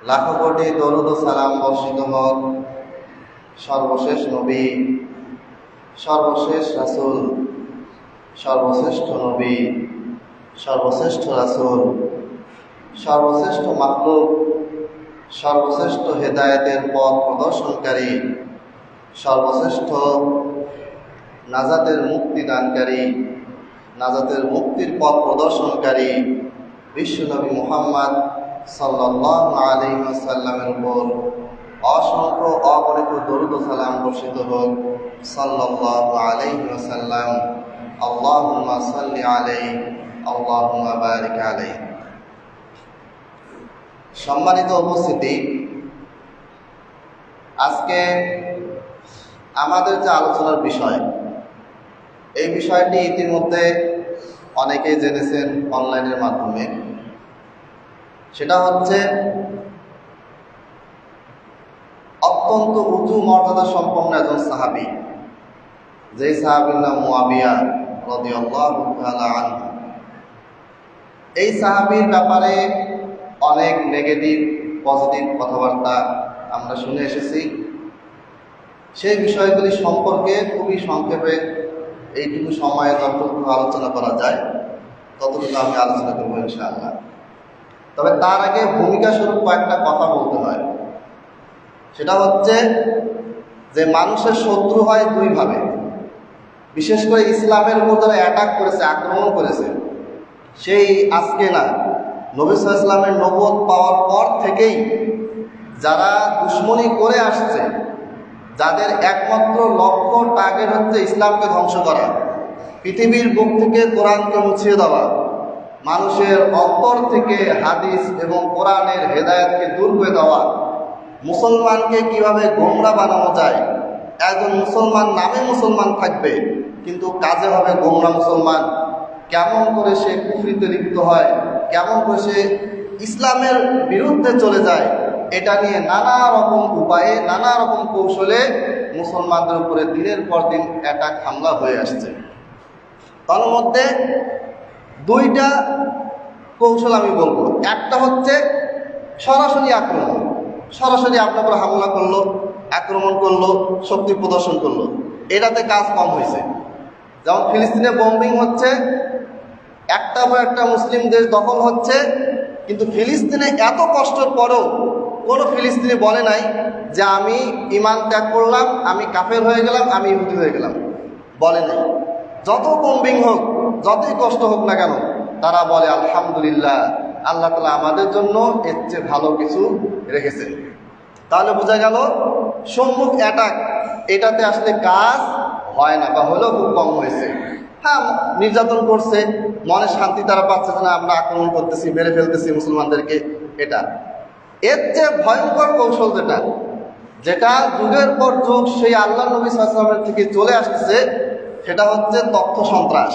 লাখো কোটি দরুদ ও সালাম বর্ষিত হোক সর্বশেষ নবী, সর্বশেষ রাসূল, সর্বশ্রেষ্ঠ নবী, সর্বশ্রেষ্ঠ রাসূল, সর্বশ্রেষ্ঠ মাখলুক, সর্বশ্রেষ্ঠ হেদায়েতের পথ প্রদর্শনকারী, সর্বশ্রেষ্ঠ নাজাতের মুক্তিদানকারী, নাজাতের মুক্তির পথ প্রদর্শনকারী বিশ্বনবী মুহাম্মদ সাল্লাল্লাহু আলাইহি ওয়াসাল্লামের উপর অসংখ্য অগণিত দরুদ ও সালাম বর্ষিত হোক। সাল্লাল্লাহু আলাইহি ওয়াসাল্লাম। আল্লাহুম্মা সাল্লি আলাইহি, আল্লাহুম্মা বারিক আলাইহি। সম্মানিত উপস্থিতি, আজকে আমাদের যে আলোচনার বিষয়, এই বিষয়টি ইতিমধ্যে অনেকেই জেনেছেন অনলাইনের মাধ্যমে। সেটা হচ্ছে অত্যন্ত উঁচু মর্যাদা সম্পন্ন একজন সাহাবী, যেই সাহাবীর নাম মুয়াবিয়া রাদিয়াল্লাহু তাআলা আনহু। এই সাহাবীর ব্যাপারে অনেক নেগেটিভ পজিটিভ কথাবার্তা আমরা শুনে এসেছি। সেই বিষয়গুলি সম্পর্কে খুবই সংক্ষেপে এইটুকু সময়ে যতটুকু আলোচনা করা যায় ততটুকু আমি আলোচনা করবো ইনশাআল্লাহ। তবে তার আগে ভূমিকা স্বরূপ কয়েকটা কথা বলতে হয়। সেটা হচ্ছে যে মানুষের শত্রু হয় দুইভাবে। বিশেষ করে ইসলামের উপর যারা অ্যাটাক করেছে, আক্রমণ করেছে, সেই আজকে না, নবী সাল্লাল্লাহু আলাইহি ওয়াসাল্লামের নবুয়ত পাওয়ার পর থেকেই যারা দুশমনী করে আসছে, যাদের একমাত্র লক্ষ্য টার্গেট হচ্ছে ইসলামকে ধ্বংস করা, পৃথিবীর বুক থেকে কোরআনকে মুছিয়ে দেওয়া, মানুষের অন্তর থেকে হাদিস এবং কোরআনের হেদায়েতকে দূর করে দেওয়া, মুসলমানকে কিভাবে গোমরা বানানো যায়। একজন মুসলমান নামে মুসলমান থাকবে কিন্তু কাজে হবে গোমরা মুসলমান। কেমন করে সে কুফরিতে লিপ্ত হয়, কেমন করে সে ইসলামের বিরুদ্ধে চলে যায়, এটা নিয়ে নানা রকম উপায়ে, নানা রকম কৌশলে মুসলমানদের উপরে দিনের পর দিন অ্যাটাক হামলা হয়ে আসছে। তার মধ্যে দুইটা কৌশল আমি বলবো। একটা হচ্ছে সরাসরি আক্রমণ, সরাসরি আপনার উপর হামলা করলো, আক্রমণ করলো, শক্তি প্রদর্শন করলো। এটাতে কাজ কম হয়েছে। যেমন ফিলিস্তিনে বোম্বিং হচ্ছে, একটা পর একটা মুসলিম দেশ দখল হচ্ছে, কিন্তু ফিলিস্তিনে এত কষ্টের পরেও কোনো ফিলিস্তিনি বলে নাই যে আমি ঈমান ত্যাগ করলাম, আমি কাফের হয়ে গেলাম, আমি ইহুদি হয়ে গেলাম, বলে নাই। যত বোম্বিং হোক, যতই কষ্ট হোক না কেন, তারা বলে আলহামদুলিল্লাহ, আল্লাহ তাআলা আমাদের জন্য এর চেয়ে ভালো কিছু রেখেছেন। তাহলে বোঝা গেল সম্মুখ অ্যাটাক এটাতে আসলে কাজ হয় না, বা হলেও খুব কম হয়েছে। হ্যাঁ, নির্যাতন করছে, মনে শান্তি তারা পাচ্ছে না, আমরা আক্রমণ করতেছি, মেরে ফেলতেছি মুসলমানদেরকে। এটা এর চেয়ে ভয়ঙ্কর কৌশল যেটা যুগের পর যুগ সেই আল্লাহ নবী সাল্লাল্লাহু আলাইহি ওয়াসাল্লামের থেকে চলে আসতেছে, সেটা হচ্ছে তথ্য সন্ত্রাস।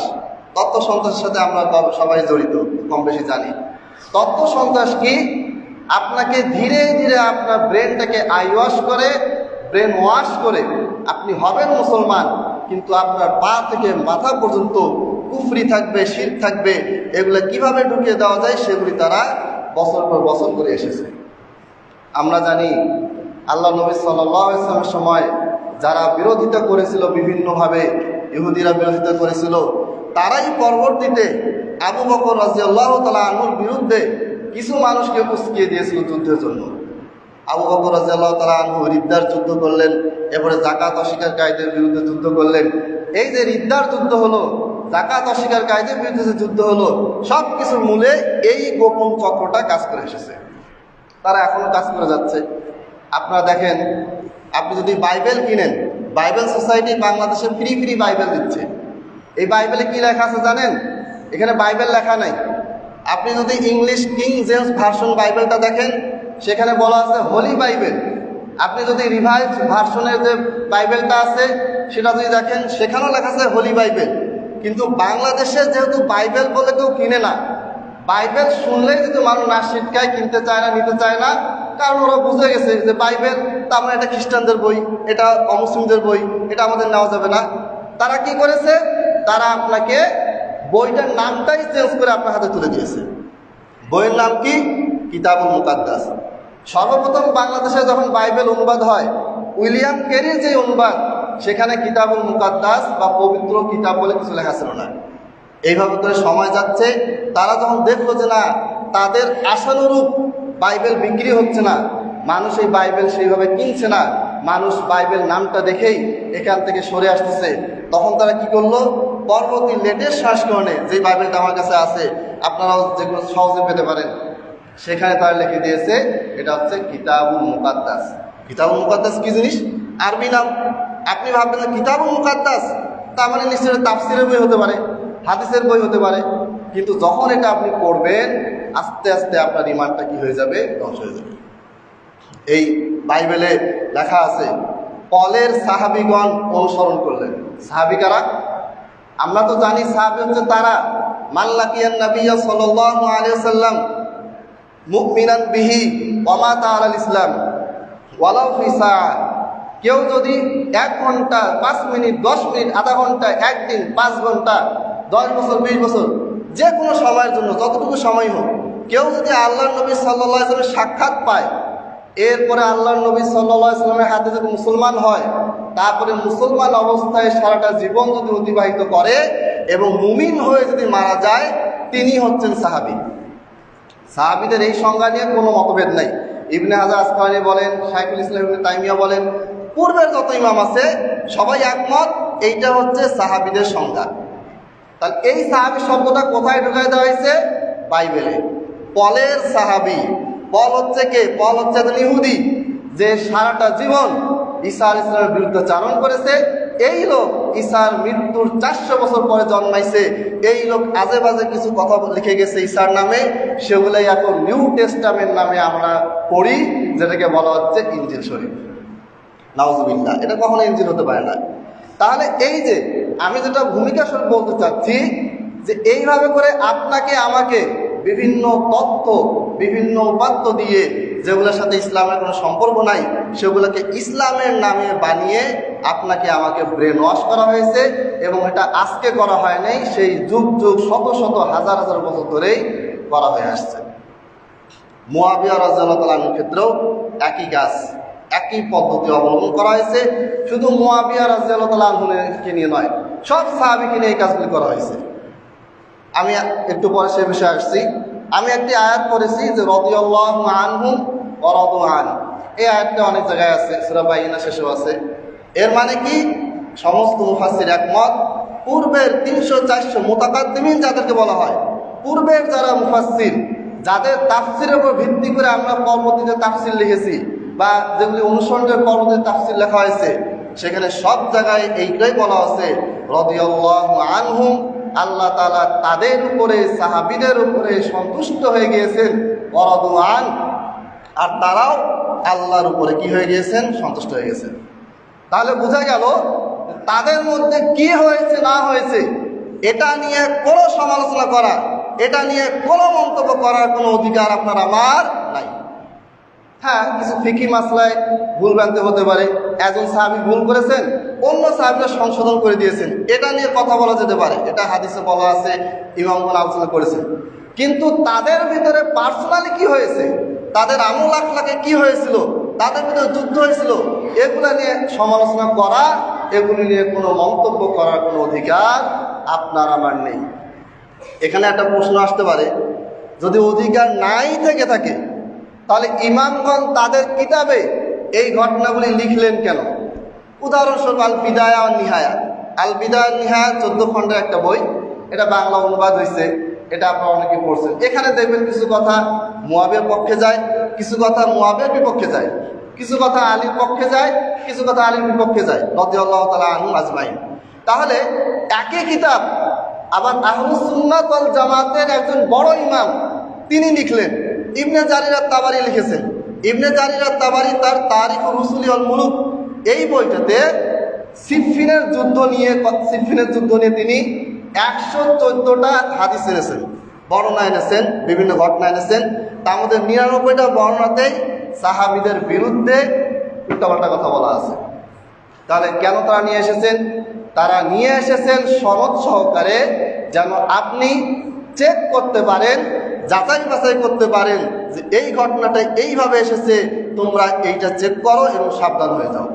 তথ্য সন্ত্রাসের সাথে আমরা সবাই জড়িত, কম বেশি জানি। তথ্য সন্ত্রাস কি? আপনাকে ধীরে ধীরে আপনার ব্রেনটাকে ব্রেন ওয়াশ করে আপনি হবেন মুসলমান, কিন্তু আপনার পা থেকে মাথা পর্যন্ত কুফরি থাকবে, শিরক থাকবে। এগুলো কিভাবে ঢুকিয়ে দেওয়া যায় সেগুলি তারা বছর পর বছর করে এসেছে। আমরা জানি আল্লাহ নবী সাল্লাল্লাহু আলাইহি ওয়াসাল্লামের সময় যারা বিরোধিতা করেছিল, বিভিন্নভাবে ইহুদিরা বিরোধিতা করেছিল, তারাই পরবর্তীতে আবু বকর রাদিয়াল্লাহু তাআলা আনহুর বিরুদ্ধে কিছু মানুষকে উস্কিয়ে দিয়েছিল যুদ্ধের জন্য। আবু বকর রাদিয়াল্লাহু তাআলা আনহু রিদ্দার যুদ্ধ করলেন, এরপরে যাকাত অস্বীকারীদের বিরুদ্ধে যুদ্ধ করলেন। এই যে রিদ্দার যুদ্ধ হলো, যাকাত অস্বীকারীদের বিরুদ্ধে যে যুদ্ধ হলো, সব কিছুর মূলে এই গোপন চক্রটা কাজ করে এসেছে। তারা এখনো কাজ করে যাচ্ছে। আপনারা দেখেন, আপনি যদি বাইবেল কিনেন, বাইবেল সোসাইটি বাংলাদেশে ফ্রি বাইবেল দিচ্ছে। এই বাইবেলে কি লেখা আছে জানেন? এখানে বাইবেল লেখা নাই। আপনি যদি ইংলিশ কিং জেমস ভার্সন বাইবেলটা দেখেন, সেখানে বলা আছে হোলি বাইবেল। আপনি যদি রিভাইজ ভার্সনের যে বাইবেলটা আছে সেটা যদি দেখেন, সেখানেও লেখা আছে হোলি বাইবেল। কিন্তু বাংলাদেশে যেহেতু বাইবেল বলে কেউ কিনে না, বাইবেল শুনলেই যদি মানুষ না শিটকায়, কিনতে চায় না, নিতে চায় না, কারণ ওরা বুঝে গেছে যে বাইবেল তার মানে এটা খ্রিস্টানদের বই, এটা অমুসলিমদের বই, এটা আমাদের নেওয়া যাবে না। তারা কি করেছে? তারা আপনাকে বইটার নামটাই চেঞ্জ করে আপনার হাতে তুলে দিয়েছে। বইয়ের নাম কি? কিতাবুল মুকাদ্দাস। সর্বপ্রথম বাংলাদেশে যখন বাইবেল অনুবাদ হয়, উইলিয়াম কেরির যে অনুবাদ, সেখানে কিতাবুল মুকাদ্দাস বা পবিত্র কিতাব বলে কিছু লেখা ছিল না। এইভাবে করে সময় যাচ্ছে, তারা যখন দেখলো যে না, তাদের আশানুরূপ বাইবেল বিক্রি হচ্ছে না, মানুষ এই বাইবেল সেইভাবে কিনছে না, মানুষ বাইবেল নামটা দেখেই এখান থেকে সরে আসতেছে, তখন তারা কি করলো, পরবর্তী লেটেস্ট সংস্করণে যে বাইবেলটা আমার কাছে আছে, আপনারাও যেগুলো সহজে পেতে পারেন, সেখানে তারা লিখে দিয়েছে এটা হচ্ছে কিতাবুল মুকাদ্দাস। কিতাবুল মুকাদ্দাস কি জিনিস? আরবি নাম। আপনি ভাববেন যে কিতাবুল মুকাদ্দাস তার মানে নিশ্চয়ই তাফসিরের বই হতে পারে, হাদিসের বই হতে পারে, কিন্তু যখন এটা আপনি পড়বেন, আস্তে আস্তে আপনার ইমানটা কি হয়ে যাবে, ধ্বংস হয়ে যাবে। এই বাইবেলে লেখা আছে, পলের সাহাবীগণ অনুসরণ করলেন। সাহাবী কারা? আমরা তো জানি সাহাবী হচ্ছে তারা মাল্লাকিয়ান নবী সাল্লাল্লাহু আলাইহি ওয়াসাল্লাম মুমিনান বিহি ওয়া মাতা আলাল ইসলাম ওয়ালাউ ফি সাআ। কেউ যদি 1 ঘন্টা, 5 মিনিট, 10 মিনিট, আধা ঘন্টা, একদিন, 5 ঘন্টা, 10 বছর, 20 বছর, যে কোনো সময়ের জন্য, যতটুকু সময় হোক, কেউ যদি আল্লাহর নবী সাল্লাল্লাহু আলাইহি ওয়াসাল্লামের সাক্ষাৎ পায়, এরপরে আল্লাহর নবী সাল্লাল্লাহু আলাইহি ওয়াসাল্লামের হাতে যদি মুসলমান হয়, তারপরে মুসলমান অবস্থায় সারাটা জীবন যদি অতিবাহিত করে এবং মুমিন হয়ে যদি মারা যায়, তিনি হচ্ছেন সাহাবী। সাহাবীদের এই সংজ্ঞা নিয়ে কোনো মতভেদ নাই। ইবনে হাজার আসকালানী বলেন, শাইখুল ইসলাম ইবনে তাইমিয়া বলেন, পূর্বের যত ইমাম আছে সবাই একমত, এইটা হচ্ছে সাহাবীদের সংজ্ঞা। তাহলে এই সাহাবী শব্দটা কোথায় ঢুকাই দেওয়া হয়েছে? বাইবেলে। পলের সাহাবী, পল হচ্ছে কে? পল হচ্ছে একজন ইহুদি, যে সারাটা জীবন ঈসা আলাইহিস সালামের বিরুদ্ধে চারণ করেছে। এই লোক ঈসার মৃত্যুর 400 বছর পরে জন্মাইছে। এই লোক আজে বাজে কিছু কথা লিখে গেছে ঈসার নামে, সেগুলাই এখন নিউ টেস্টামেন্ট নামে আমরা পড়ি, যেটাকে বলা হচ্ছে ইনজিল শরীফ। নাউজুবিল্লাহ, এটা কখনো ইনজিল হতে পারে না। তাহলে এই যে আমি যেটা ভূমিকা স্বরূপ বলতে চাচ্ছি, যে এইভাবে করে আপনাকে আমাকে বিভিন্ন তথ্য, বিভিন্ন উপাত্ত দিয়ে, যেগুলোর সাথে ইসলামের কোনো সম্পর্ক নাই, সেগুলোকে ইসলামের নামে বানিয়ে আপনাকে আমাকে ব্রেন ওয়াশ করা হয়েছে। এবং এটা আজকে করা হয় নাই, সেই যুগ যুগ, শত শত, হাজার হাজার বছর ধরেই করা হয়ে আসছে। মুআবিয়া রাদিয়াল্লাহু তাআলার ক্ষেত্রেও একই কাজ, একই পদ্ধতি অবলম্বন করা হয়েছে। শুধু মুআবিয়া রাদিয়াল্লাহু তাআলাকে নিয়ে নয়, সব সাহাবীকে নিয়ে এই কাজগুলি করা হয়েছে। আমি একটু পরে সে বিষয়ে আসছি। আমি একটি আয়াত পড়েছি যে রাদিয়াল্লাহু আনহুম ওয়া রাদু আন। এই আয়াতটা অনেক জায়গায় আছে, সূরা বাইনা শেষেও আছে। এর মানে কি? সমস্ত মুফাসসির একমত, পূর্বের 300-400 মুতাকাদ্দিমিন যাদেরকে বলা হয়, পূর্বের যারা মুফাসসির, যাদের তাফসিরের উপর ভিত্তি করে আমরা পরবর্তীতে তাফসির লিখেছি, বা যেগুলি অনুসরণের পরবর্তীতে তাফসির লেখা হয়েছে, সেখানে সব জায়গায় এইটাই বলা আছে রাদিয়াল্লাহু আনহুম, আল্লাহ তাআলা তাদের উপরে, সাহাবীদের উপরে সন্তুষ্ট হয়ে গিয়েছেন, ওয়া রাদু আন, আর তারাও আল্লাহর উপরে কি হয়ে গিয়েছেন? সন্তুষ্ট হয়ে গেছেন। তাহলে বোঝা গেল তাদের মধ্যে কি হয়েছে না হয়েছে এটা নিয়ে কোনো সমালোচনা করা, এটা নিয়ে কোনো মন্তব্য করার কোনো অধিকার আপনার আমার নাই। হ্যাঁ, কিছু ফিকি মাসলায় ভুল ভ্রান্তি হতে পারে, একজন সাহাবী ভুল করেছেন, অন্য সাহাবীরা সংশোধন করে দিয়েছেন, এটা নিয়ে কথা বলা যেতে পারে, এটা হাদিসে বলা আছে, ইমামগণ আলোচনা করেছেন। কিন্তু তাদের ভিতরে পার্সোনালি কি হয়েছে, তাদের আমল আখলাকে কি হয়েছিল, তাদের ভিতরে যুদ্ধ হয়েছিল, এগুলো নিয়ে সমালোচনা করা, এগুলি নিয়ে কোনো মন্তব্য করার কোনো অধিকার আপনার আমার নেই। এখানে একটা প্রশ্ন আসতে পারে, যদি অধিকার নাই থেকে থাকে, তাহলে ইমামগণ তাদের কিতাবে এই ঘটনাগুলি লিখলেন কেন? উদাহরণস্বরূপ আল বিদায়া ওয়ান নিহায়া। আল বিদায়া ওয়ান নিহায়া 14 খণ্ডের একটা বই, এটা বাংলা অনুবাদ হয়েছে, এটা আপনারা অনেকে পড়ছেন। এখানে দেখবেন কিছু কথা মুআবিয়ার পক্ষে যায়, কিছু কথা মুআবিয়ার বিপক্ষে যায়, কিছু কথা আলীর পক্ষে যায়, কিছু কথা আলীর বিপক্ষে যায়, রাদিয়াল্লাহু তাআলা আনহুম আজমাইন। তাহলে একই কিতাব আবার আহলুস সুন্নাত ওয়াল জামাতের একজন বড় ইমাম তিনি লিখলেন, ইবনে জারির আত-তাবারি লিখেছেন। ইবনে জারির আত-তাবারি তার তারিখুর রুসুলি ওয়াল মুলুক এই বইটাতে সিফফিনের যুদ্ধ নিয়ে তিনি 114টা হাদিস এনেছেন, বর্ণনা এনেছেন, বিভিন্ন ঘটনা এনেছেন। তার মধ্যে 99টা বর্ণনাতেই সাহাবীদের বিরুদ্ধে উল্টাপাল্টা কথা বলা আছে। তাহলে কেন তারা নিয়ে এসেছেন? তারা নিয়ে এসেছেন সনদ সহকারে, যেন আপনি চেক করতে পারেন যাচাই বাছাই করতে পারেন যে এই ঘটনাটা এইভাবে এসেছে, তোমরা এইটা চেক করো এবং সাবধান হয়ে যাও।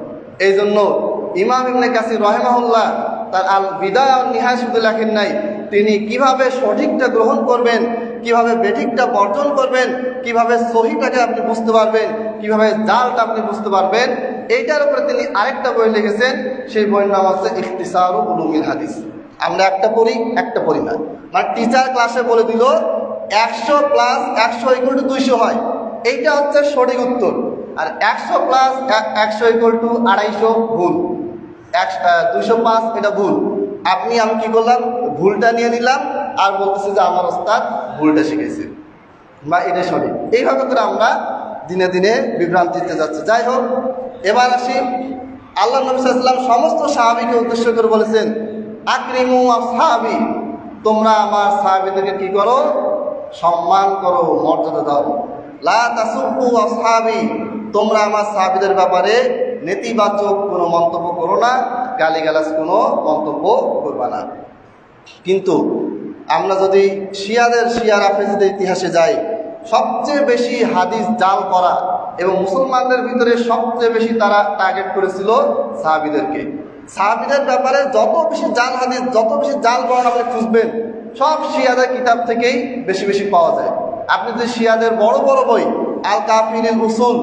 এই জন্য ইমাম ইবনে কাসির রাহিমাহুল্লাহ তার আল বিদায়া ওয়ান নিহায়া শুধু লেখেন নাই, তিনি কিভাবে সঠিকটা গ্রহণ করবেন, কিভাবে বেঠিকটা বর্জন করবেন, কিভাবে সহিটাকে আপনি বুঝতে পারবেন, কিভাবে জালটা আপনি বুঝতে পারবেন, এইটার উপরে তিনি আরেকটা বই লিখেছেন। সেই বইয়ের নাম হচ্ছে ইখতিসারুল উলুমিল হাদিস। আমরা একটা পড়ি, একটা পড়ি না, মানে টিচার ক্লাসে বলে দিল 100 + 100 = 200 হয়, এইটা হচ্ছে সঠিক উত্তর। আর 100 + 100 = 250 ভুল, 205 এটা ভুল। আমি কি করলাম, ভুলটা নিয়ে নিলাম আর বলতেছি যে আমার ওস্তাদ ভুলটা শিখেছে বা এটা সঠিক। এইভাবে করে আমরা দিনে দিনে বিভ্রান্তিতে যাচ্ছে। যাই হোক, এবার আসি, আল্লাহ নবী সাল্লাল্লাহু আলাইহি ওয়াসাল্লাম সমস্ত সাহাবীকে উদ্দেশ্য করে বলেছেন, আকরিমু আসহাবি, তোমরা আমার সাহাবীদেরকে কি করো, সম্মান করো, মর্যাদা দাও। লা তাসুব্বু আসহাবি, তোমরা আমার সাহাবীদের ব্যাপারে নেতিবাচক কোনো মন্তব্য করো না, গালিগালাজ কোনো মন্তব্য করবা না। কিন্তু আমরা যদি শিয়া রাফেজিদের ইতিহাসে যাই, সবচেয়ে বেশি হাদিস জাল করা এবং মুসলমানদের ভিতরে সবচেয়ে বেশি তারা টার্গেট করেছিল সাহাবীদেরকে। সাহাবীদের ব্যাপারে যত বেশি জাল হাদিস, যত বেশি জাল বর্ণনা আপনি খুঁজবেন, সব শিয়াদের কিতাব থেকেই বেশি বেশি পাওয়া যায়। আপনি যদি শিয়াদের বড় বড় বই আল কাফিরুল উসুল,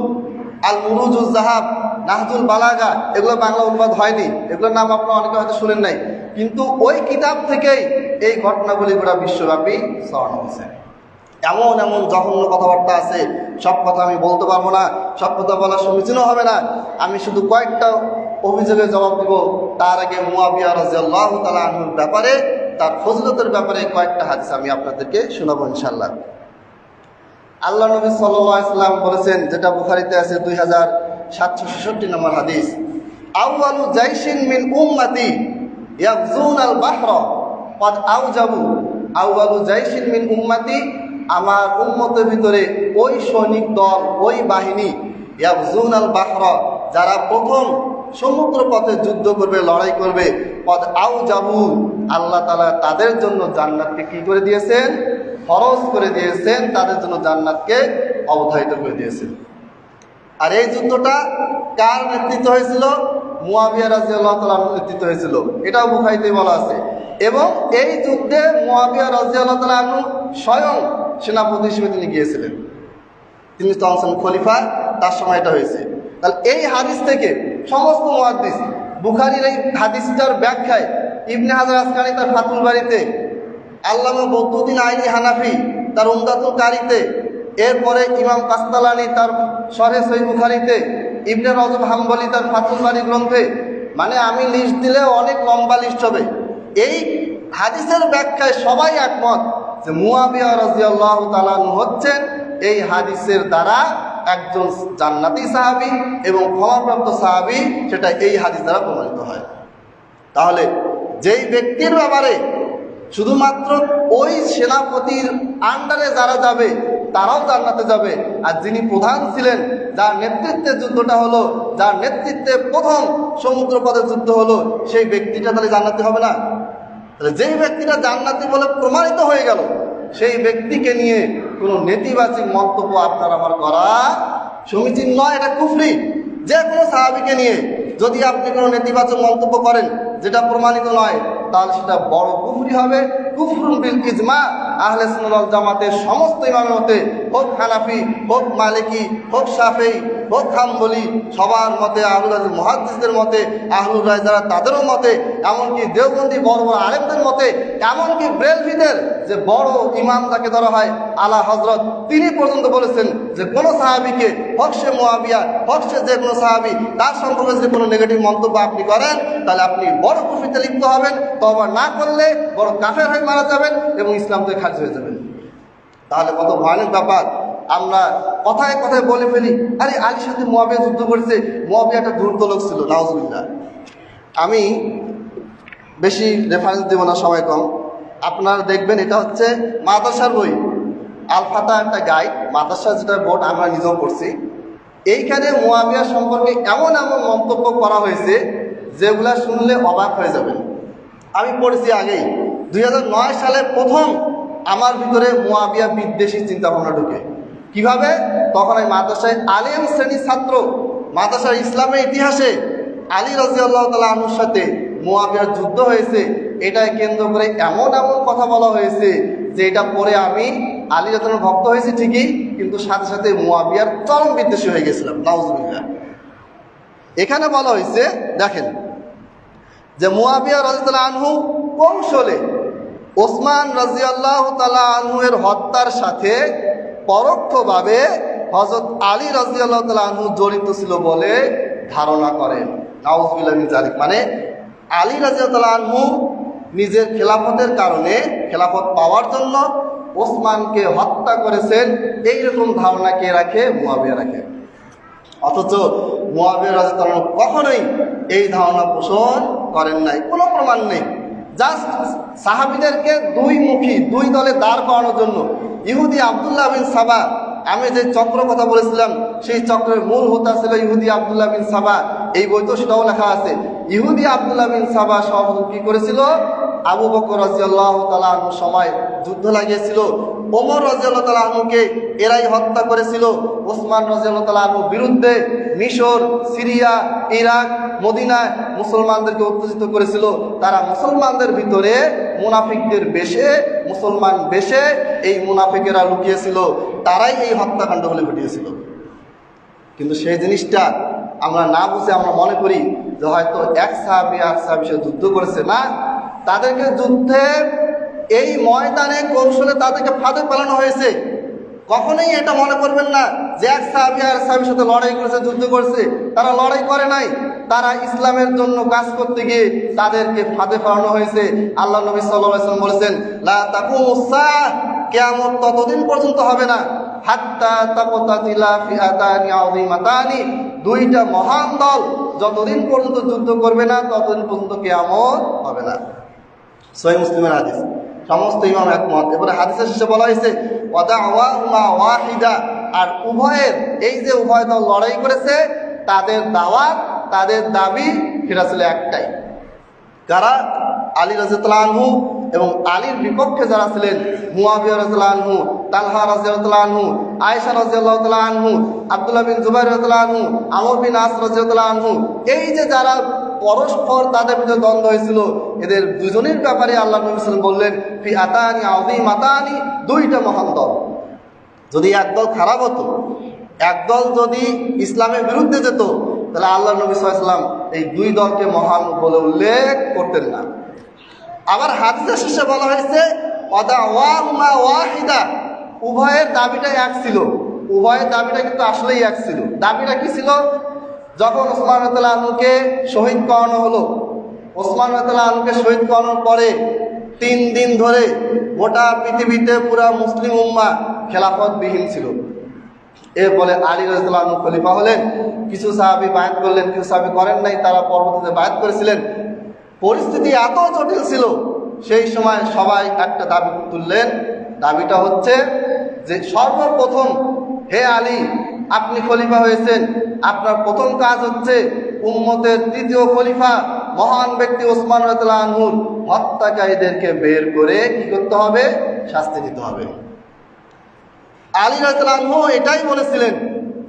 আল মুরুজুজ জাহাব, নাহজুল বালাগা, এগুলো বাংলা অনুবাদ হয়নি, এগুলোর নাম আপনারা অনেকে হয়তো শুনেন নাই, কিন্তু ওই কিতাব থেকেই এই ঘটনাগুলি গোটা বিশ্বব্যাপী ছড়ানো হয়েছে। এমন এমন জঘন্য কথাবার্তা আছে, সব কথা আমি বলতে পারবো না, সব কথা বলা সমীচীনও হবে না। আমি শুধু কয়েকটা অভিযোগের জবাব দিব। তার আগে মুয়াবিয়া রাদিয়াল্লাহু তাআলা আনহুর ব্যাপারে, তার ফজিলতের ব্যাপারে কয়েকটা হাদিস আমি আপনাদেরকে শোনাবো ইনশাআল্লাহ। আল্লাহ নবী সাল্লাল্লাহু আলাইহি ওয়াসাল্লাম বলেছেন, যেটা বুখারীতে আছে 2766 নম্বর হাদিস, আউয়ালু জাইশিন মিন উম্মতি ইয়াগজুনাল বাহরা ক্বাদ আউজাবু, আউয়ালু জাইশিন মিন উম্মতি, আমার উম্মতের ভিতরে ওই সৈনিক দল, ওই বাহিনী, ইয়াগজুনাল বাহরা, যারা প্রথম সমুদ্র পথে যুদ্ধ করবে, লড়াই করবে, ক্বাদ আউজাবু, আল্লাহ তাআলা তাদের জন্য জান্নাতকে কি করে দিয়েছেন, ফরজ করে দিয়েছেন, তাদের জন্য জান্নাতকে অবধারিত করে দিয়েছেন। আর এই যুদ্ধটা কার নেতৃত্ব হয়েছিল? মুয়াবিয়া রাদিয়াল্লাহু তাআলার নেতৃত্ব হয়েছিল, এটাও বুখারীতে বলা আছে। এবং এই যুদ্ধে মুয়াবিয়া রাদিয়াল্লাহু তাআলা স্বয়ং সেনাপতি হিসেবে তিনি গিয়েছিলেন, তিনি তখন খলিফা, তার সময় এটা হয়েছে। তাহলে এই হাদিস থেকে সমস্ত মুহাদ্দিস, বুখারীর এই হাদিসটার ব্যাখ্যায় ইবনে হাজার আসকানি তার ফাতুল বারীতে, আল্লামা বদরুদ্দিন আইনি হানাফি তার উমদাতুল কারীতে, এরপরে ইমাম কাস্তালানি তার শরহে সহিহ বুখারীতে, ইবনে রজব হাম্বলি তার ফাতুল বারী গ্রন্থে, মানে আমি লিস্ট দিলে অনেক লম্বা লিস্ট হবে। এই হাদিসের ব্যাখ্যায় সবাই একমত যে মুয়াবিয়া রাদিয়াল্লাহু তাআলা আনহু হচ্ছেন এই হাদিসের দ্বারা একজন জান্নাতি সাহাবী এবং ক্ষমাপ্রাপ্ত সাহাবী, সেটা এই হাদিস দ্বারা প্রমাণিত হয়। তাহলে যেই ব্যক্তির ব্যাপারে শুধুমাত্র ওই সেনাপতির আন্ডারে যারা যাবে তারাও জান্নাতে যাবে, আর যিনি প্রধান ছিলেন, যার নেতৃত্বে যুদ্ধটা হলো, যার নেতৃত্বে প্রথম সমুদ্র পথে যুদ্ধ হলো, সেই ব্যক্তিটা তাহলে জান্নাতি হবে না? তাহলে যেই ব্যক্তিটা জান্নাতি বলে প্রমাণিত হয়ে গেল, সেই ব্যক্তিকে নিয়ে কোনো নেতিবাচক মন্তব্য আপনার আমার করা সমীচীন নয়, এটা কুফরি। যে কোনো সাহাবীকে নিয়ে যদি আপনি কোনো নেতিবাচক মন্তব্য করেন যেটা প্রমাণিত নয়, তাহলে সেটা বড় কুফরি হবে। কুফরুন বিল ইজমা, আহলে সুন্নাত ওয়াল জামাতের সমস্ত ইমামের মতে, হোক হানাফি, হোক মালিকি, হোক শাফিঈ, হোক হাম্বলি, সবার মতে, আহলুল হাদিস মুহাদ্দিসদের মতে, আহলুল রায় যারা তাদেরও মতে, এমনকি দেওবন্দি বড় বড় আলেমদের মতে, এমনকি ব্রেলভিদের যে বড় ইমাম যাকে ধরা হয় আলা হযরত, তিনি পর্যন্ত বলেছেন যে কোনো সাহাবীকে, হোক সে মুয়াবিয়া, হোক সে যে কোনো সাহাবী, তার সম্পর্কে যদি কোনো নেগেটিভ মন্তব্য আপনি করেন, তাহলে আপনি বড় কুফরিতে লিপ্ত হবেন, তওবা না করলে বড় কাফের হয়ে মারা যাবেন এবং ইসলাম থেকে খারিজ হয়ে যাবেন। তাহলে কত ভয়ানক ব্যাপার। আমরা কথায় কথায় বলে ফেলি, আরে আলীর সাথে মুয়াবিয়া যুদ্ধ করেছে, মুয়াবিয়া একটা দুর্দ লোক ছিল, নাউজুবিল্লাহ। আমি বেশি রেফারেন্স দেব না, সময় কম। আপনারা দেখবেন, এটা হচ্ছে মাদ্রাসার বই, আল ফাতা একটা গাইড, মাদ্রাসার যেটা বোর্ড আমরা নিজেও পড়ছি। এইখানে মুয়াবিয়া সম্পর্কে এমন এমন মন্তব্য করা হয়েছে যেগুলা শুনলে অবাক হয়ে যাবেন। আমি পড়েছি আগেই, 2009 সালে প্রথম আমার ভিতরে মুয়াবিয়া বিদ্বেষী চিন্তা ভাবনা ঢুকে। কিভাবে? তখন আমি মাদ্রাসায় আলেম শ্রেণীর ছাত্র, মাদ্রাসার ইসলামের ইতিহাসে আলী রাদিয়াল্লাহু তাআলা আনহুর সাথে মুয়াবিয়ার যুদ্ধ হয়েছে, এটাকে কেন্দ্র করে এমন এমন কথা বলা হয়েছে যে এটা পরে আমি আলী রাদিয়াল্লাহু ভক্ত হয়েছি ঠিকই, কিন্তু সাথে সাথে মুয়াবিয়ার চরম বিদ্বেষী হয়ে গেছিলাম, নাউজুবিল্লাহ। এখানে বলা হয়েছে, দেখেন যে মুয়াবিয়া রাদিয়াল্লাহু আনহু কৌশলে ওসমান রাদিয়াল্লাহু তাআলা আনহু এর হত্যার সাথে পরোক্ষভাবে হযরত আলী রাদিয়াল্লাহু তাআলা আনহু জড়িত ছিল বলে ধারণা করেন, নাউজুবিল্লাহ মিন যালিক। মানে আলী রাদিয়াল্লাহু তাআলা আনহু নিজের খেলাফতের কারণে, খেলাফত পাওয়ার জন্য ওসমানকে হত্যা করেছেন, এইরকম ধারণা কে রাখে? মুয়াবিয়া রাখে। অথচ মুয়াবিয়া রাদিয়াল্লাহু আনহু কখনোই এই ধারণা পোষণ করেন নাই, কোনো প্রমাণ নেই। জাস্ট সাহাবীদেরকে দুই মুখী, দুই দলে দাঁড় করানোর জন্য ইহুদি আব্দুল্লাহ বিন সাবা, আমি যে চক্র কথা বলেছিলাম সেই চক্রের মূল হোতা ছিল ইহুদি আব্দুল্লাহ বিন সাবা, এই বই তো সেটাও লেখা আছে। ইহুদি আব্দুল্লাহ বিন সাবা সর্বপ্রথম কি করেছিল? আবু বকর রাদিয়াল্লাহু তাআলা আনহুর সময় যুদ্ধ লাগিয়েছিল, ওমর রাদিয়াল্লাহু তাআলা আনহুকে এরাই হত্যা করেছিল। ওসমান রাদিয়াল্লাহু তাআলা আনহুর বিরুদ্ধে মিশর, সিরিয়া, ইরাক, মদিনায় মুসলমানদেরকে উত্তেজিত করেছিল। তারা মুসলমানদের ভিতরে মুনাফিকদের বেশে, মুসলমান বেশে এই মুনাফিকেরা লুকিয়েছিল, তারাই এই হত্যাকাণ্ডগুলি ঘটিয়েছিল। কিন্তু সেই জিনিসটা আমরা না বুঝে আমরা মনে করি যে হয়তো এক সাহাবী আর সাহাবীর সাথে যুদ্ধ করেছে। না, তাদেরকে যুদ্ধে এই ময়দানে কৌশলে তাদেরকে ফাঁদে ফেলানো হয়েছে। কখনোই এটা মনে করবেন না যে এক সাহাবী আর সাহাবীর সাথে লড়াই করেছে, যুদ্ধ করেছে। তারা লড়াই করে নাই, তারা ইসলামের জন্য কাজ করতে গিয়ে তাদেরকে ফাঁদে ফেলানো হয়েছে। আল্লাহ নবী সাল্লাল্লাহু আলাইহি ওয়াসাল্লাম বলেছেন, লা তাকুমুস সাআহ, কিয়ামত ততদিন পর্যন্ত হবে না হাত্তা তাকতাতিলা ফিআতানি আযীমাতানি, দুইটা মহান দল যতদিন পর্যন্ত যুদ্ধ করবে না ততদিন পর্যন্ত কিয়ামত হবে না। সহিহ মুসলিমের হাদিস, সমস্ত ইমাম একমত। এবারে হাদিসের শেষে বলা হয়েছে ওয়াদাওয়াহুমা ওয়াহিদা, আর উভয়ের, এই যে উভয় দল লড়াই করেছে তাদের দাওয়াত, তাদের দাবি সেটা ছিল একটাই। কারা? আলী রাদিয়াল্লাহু আনহু এবং আলীর বিপক্ষে যারা ছিলেন মুয়াবিয়া রাদিয়াল্লাহু আনহু, তালহা রাদিয়াল্লাহু আনহু, আয়েশা রাদিয়াল্লাহু তাআলা আনহু, আব্দুল্লাহ বিন জুবাইর রাদিয়াল্লাহু আনহু, আমর বিন আস রাদিয়াল্লাহু আনহু, এই যে যারা পরস্পর তাদের ভিতরে দ্বন্দ্ব হয়েছিল, এদের দুজনের ব্যাপারে আল্লাহ নবী সাল্লাল্লাহু আলাইহি ওয়াসাল্লাম বললেন ফিআতানি আযীমাতানি, দুইটা মহান দল। যদি একদল খারাপ হতো, একদল যদি ইসলামের বিরুদ্ধে যেত, তাহলে আল্লাহ নবী সাল্লাল্লাহু আলাইহি ওয়াসাল্লাম এই দুই দলকে মহান বলে উল্লেখ করতেন না। আবার হাদিসের শেষে বলা হয়েছে ওয়াদাওয়াহুমা ওয়াহিদা, উভয়ের দাবিটা এক ছিল। উভয়ের দাবিটা কিন্তু আসলেই এক ছিল। দাবিটা কি ছিল? যখন ওসমান রাদিয়াল্লাহু আনহুকে শহীদ করানো হলো, ওসমান রাদিয়াল্লাহু আনহুকে শহীদ করানোর পরে 3 দিন ধরে গোটা পৃথিবীতে পুরা মুসলিম উম্মাহ খেলাফতবিহীন ছিল। এর ফলে আলী রাদিয়াল্লাহু আনহু খলিফা হলেন। কিছু সাহাবী বায়াত করলেন, কিছু সাহাবী করেন নাই, তারা পরবর্তীতে বায়াত করেছিলেন। পরিস্থিতি এত জটিল ছিল, সেই সময় সবাই একটা দাবি তুললেন। দাবিটা হচ্ছে যে সর্বপ্রথম, হে আলী, আপনি খলিফা হয়েছেন, আপনার প্রথম কাজ হচ্ছে উম্মতের তৃতীয় খলিফা মহান ব্যক্তি ওসমান রাদিয়াল্লাহু আনহুর হত্যাকারীদেরকে বের করে কি করতে হবে? শাস্তি দিতে হবে। আলী রাদিয়াল্লাহু আনহু এটাই বলেছিলেন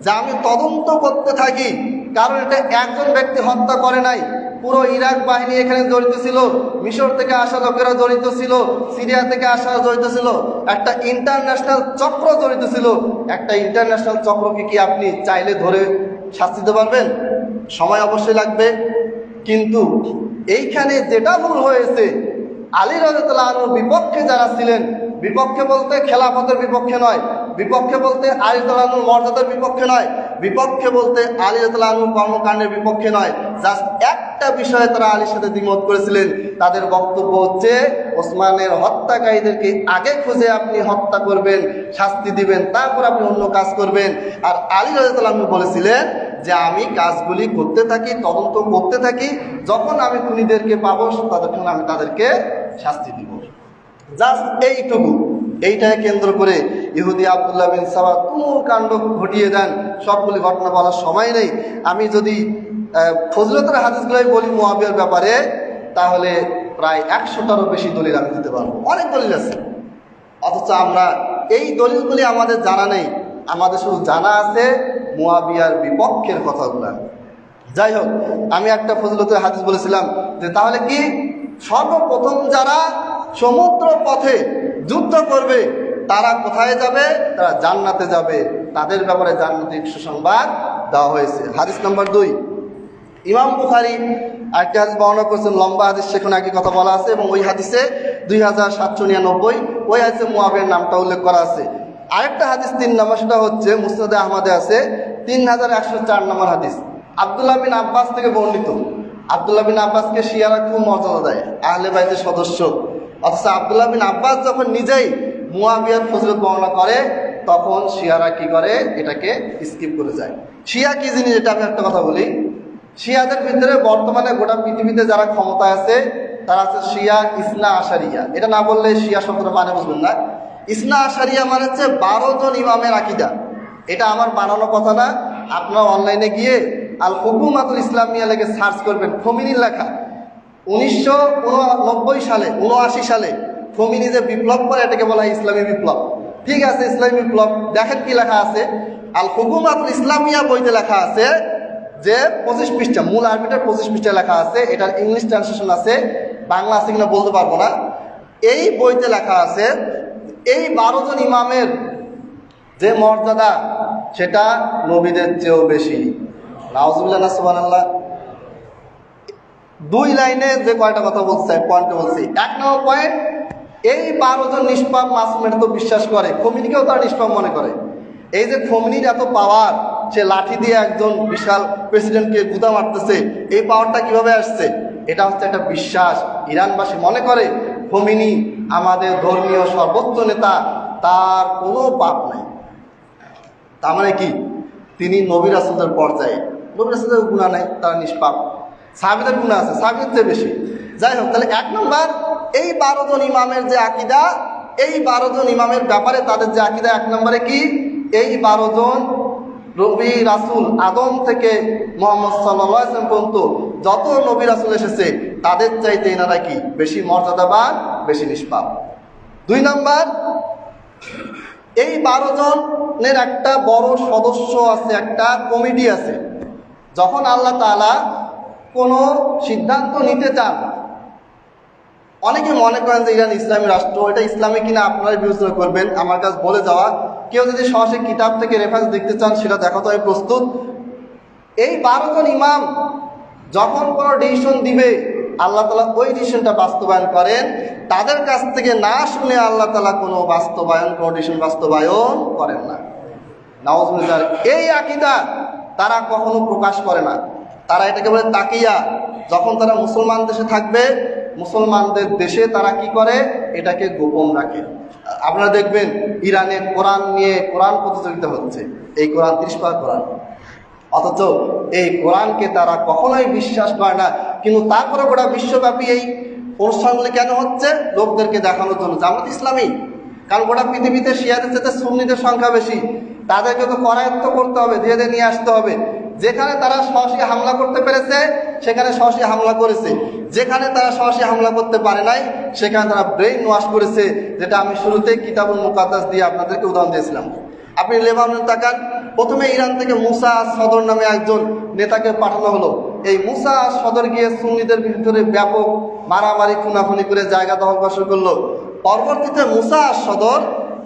যে আমি তদন্ত করতে থাকি, কারণ এটা একজন ব্যক্তি হত্যা করে নাই, পুরো ইরাক বাহিনী এখানে জড়িত ছিল, মিশর থেকে আসা লোকেরা জড়িত ছিল, সিরিয়া থেকে আসা জড়িত ছিল, একটা ইন্টারন্যাশনাল চক্র জড়িত ছিল। একটা ইন্টারন্যাশনাল চক্রকে কি আপনি চাইলে ধরে শাস্তি দিতে পারবেন? সময় অবশ্যই লাগবে। কিন্তু এইখানে যেটা ভুল হয়েছে, আলী রাদিয়াল্লাহু আনহুর বিপক্ষে যারা ছিলেন, বিপক্ষে বলতে খেলাফতের বিপক্ষে নয়, বিপক্ষে বলতে আলী রাদিয়াল্লাহু আনহুর মর্যাদার বিপক্ষে নয়, বিপক্ষে বলতে আলী রাদিয়াল্লাহু আনহুর কর্মকাণ্ডের বিপক্ষে নয়, জাস্ট একটা বিষয়ে তারা আলীর সাথে দ্বিমত করেছিলেন। তাদের বক্তব্য হচ্ছে ওসমানের হত্যাকারীদেরকে আগে খুঁজে আপনি হত্যা করবেন, শাস্তি দিবেন, তারপর আপনি অন্য কাজ করবেন। আর আলী রাদিয়াল্লাহু আনহু বলেছিলেন যে আমি কাজগুলি করতে থাকি, তদন্ত করতে থাকি, যখন আমি খুনিদেরকে পাবো ততক্ষণ আমি তাদেরকে শাস্তি দিব। জাস্ট এইটুকু, এইটাকে কেন্দ্র করে ইহুদি আব্দুল্লাহ বিন সাবা তুমুল কাণ্ড ঘটিয়ে দেন। সবগুলি ঘটনা বলার সময় নেই। আমি যদি ফজিলতের হাদিসগুলোই বলি মুয়াবিয়ার ব্যাপারে, তাহলে প্রায় 100টারও বেশি দলিল আমি দিতে পারবো। অনেক দলিল আছে, অথচ আমরা এই দলিলগুলি আমাদের জানা নেই, আমাদের শুধু জানা আছে মুয়াবিয়ার বিপক্ষের কথাগুলো। যাই হোক, আমি একটা ফজিলতের হাদিস বলেছিলাম যে তাহলে কি সর্বপ্রথম যারা সমুদ্র পথে যুদ্ধ করবে তারা কোথায় যাবে? তারা জান্নাতে যাবে। তাদের ব্যাপারে জান্নাতের সুসংবাদ দেওয়া হয়েছে। হাদিস নম্বর 2, ইমাম বুখারী আরেকটি হাদিস বর্ণনা করেছেন, লম্বা হাদিস, সেখানে একই কথা বলা আছে এবং ওই হাদিসে 2799 ওই হাদিসে মুয়াবিয়ার নামটা উল্লেখ করা আছে। আরেকটা হাদিস 3 নম্বর, সেটা হচ্ছে মুসনাদে আহমদে আছে 3104 নম্বর হাদিস, আব্দুল্লাহ বিন আব্বাস থেকে বর্ণিত। আব্দুল্লাহ বিন আব্বাসকে শিয়ারা খুব মর্যাদা দেয়, আহলে বাইতের সদস্য। অথচ আব্দুল্লাহ বিন আব্বাস যখন নিজেই মুয়াবিয়ার ফজিলত বর্ণনা করে তখন শিয়ারা কি করে? এটাকে স্কিপ করে যায়। শিয়া কি জিনিস এটা আমি একটা কথা বলি। শিয়াদের ভিতরে বর্তমানে গোটা পৃথিবীতে যারা ক্ষমতা আছে তারা আছে শিয়া ইসনা আশারিয়া। এটা না বললে শিয়া শব্দটা মানে বুঝবেন না। ইসনা আশারিয়া মানে হচ্ছে 12 জন ইমামের আকীদা। এটা আমার বানানো কথা না, আপনারা অনলাইনে গিয়ে আল হুকুমাতুল ইসলামিয়া লেগে সার্চ করবেন, খোমেনির লেখা। 1989 সালে 79 সালে খোমেনি যে বিপ্লব করে এটাকে বলা হয় ইসলামী বিপ্লব। ঠিক আছে, ইসলামী বিপ্লব, দেখেন কি লেখা আছে। আল হুকুমাতুল ইসলামিয়া বইতে লেখা আছে যে 25 পৃষ্ঠা, মূল আরবিটার 25 পৃষ্ঠা লেখা আছে। এটার ইংলিশ ট্রান্সলেশন আছে, বাংলা আছে কিনা বলতে পারবো না। এই বইতে লেখা আছে এই 12 জন ইমামের যে মর্যাদা সেটা নবীদের চেয়েও বেশি। নাউজুবিল্লাহ না সুবহানাল্লাহ। 2 লাইনে যে কয়টা কথা বলছে, পয়েন্ট বলছি। 1 নম্বর পয়েন্ট, এই 12 জন নিষ্পাপ মাসুম, এটা তো বিশ্বাস করে, খোমেনিকেও তারা নিষ্পাপ মনে করে। এই যে খোমেনির এত পাওয়ার, সে লাঠি দিয়ে একজন বিশাল প্রেসিডেন্টকে গুদা মারতেছে, এই পাওয়ারটা কিভাবে আসছে? এটা হচ্ছে একটা বিশ্বাস। ইরানবাসী মনে করে খোমেনি আমাদের ধর্মীয় সর্বোচ্চ নেতা, তার কোনো পাপ নাই। তার মানে কি? তিনি নবী রাসূলদের পর্যায়ে, নবী রাসূলদের গুনাহ নাই, তারা নিষ্পাপ। সাহাবীদের গুনাহ আছে, সাহাবীদের চেয়ে বেশি। যাই হোক, তাহলে 1 নম্বর, এই 12 জন ইমামের যে আকীদা, এই 12 জন ইমামের ব্যাপারে তাদের যে আকীদা, 1 নম্বরে কি? এই 12 জন নবী রাসূল আদম থেকে মুহাম্মদ সাল্লাল্লাহু আলাইহি ওয়াসাল্লাম পর্যন্ত যত নবী রাসূল এসেছে তাদের চাইতে এনারা কি? বেশি মর্যাদাবান, বেশি নিষ্পাপ। 2 নম্বর, এই 12 জনের একটা বড় সদস্য আছে, একটা কমিটি আছে। যখন আল্লাহ তাআলা কোনো সিদ্ধান্ত নিতে চান, অনেকে মনে করেন যে ইরান ইসলামী রাষ্ট্র, এটা ইসলামী কিনা আপনারাই বিবেচনা করবেন, আমার কাছে বলে যাওয়া। কেউ যদি সরাসরি কিতাব থেকে রেফারেন্স দেখতে চান সেটা দেখাতে আমি প্রস্তুত। এই 12 জন ইমাম যখন কোনো ডিসিশন দিবে, আল্লাহ তাআলা ওই ডিসিশনটা বাস্তবায়ন করেন। তাদের কাছ থেকে না শুনে আল্লাহ তাআলা কোনো ডিসিশন বাস্তবায়ন করেন না। নাউজুবিল্লাহ। এই আকীদা তারা কখনো প্রকাশ করে না। তারা এটাকে বলে তাকিয়া। যখন তারা মুসলমান দেশে থাকবে, মুসলমানদের দেশে তারা কি করে? এটাকে গোপন রাখে। আপনারা দেখবেন ইরানে কোরআন নিয়ে কোরআন প্রতিযোগিতা হচ্ছে, এই কোরআন 30 পারা কোরআন, অথচ এই কোরআনকে তারা কখনোই বিশ্বাস করে না। কিন্তু তারপরে গোটা বিশ্বব্যাপী এই অনুষ্ঠানগুলি কেন হচ্ছে? লোকদেরকে দেখানোর জন্য জামাত ইসলামী। কারণ গোটা পৃথিবীতে শিয়াদের চেয়ে সুন্নিদের সংখ্যা বেশি, তাদেরকে তো করায়ত্ত করতে হবে, ধীরে ধীরে নিয়ে আসতে হবে। যেখানে তারা সরাসরি হামলা করতে পেরেছে সেখানে সরাসরি হামলা করেছে, যেখানে তারা সরাসরি হামলা করতে পারে নাই সেখানে তারা ব্রেইন ওয়াশ করেছে, যেটা আমি শুরুতেই কিতাবুল মুকাদ্দাস দিয়ে আপনাদেরকে উদাহরণ দিয়েছিলাম। আপনি লেবানন তাকান, প্রথমে ইরান থেকে মুসা সদর নামে একজন নেতাকে পাঠানো হলো। এই মুসা সদর গিয়ে সুন্নিদের ভিতরে ব্যাপক মারামারি খুনাখুনি করে জায়গা দখল করা শুরু করলো। পরবর্তীতে মুসা সদর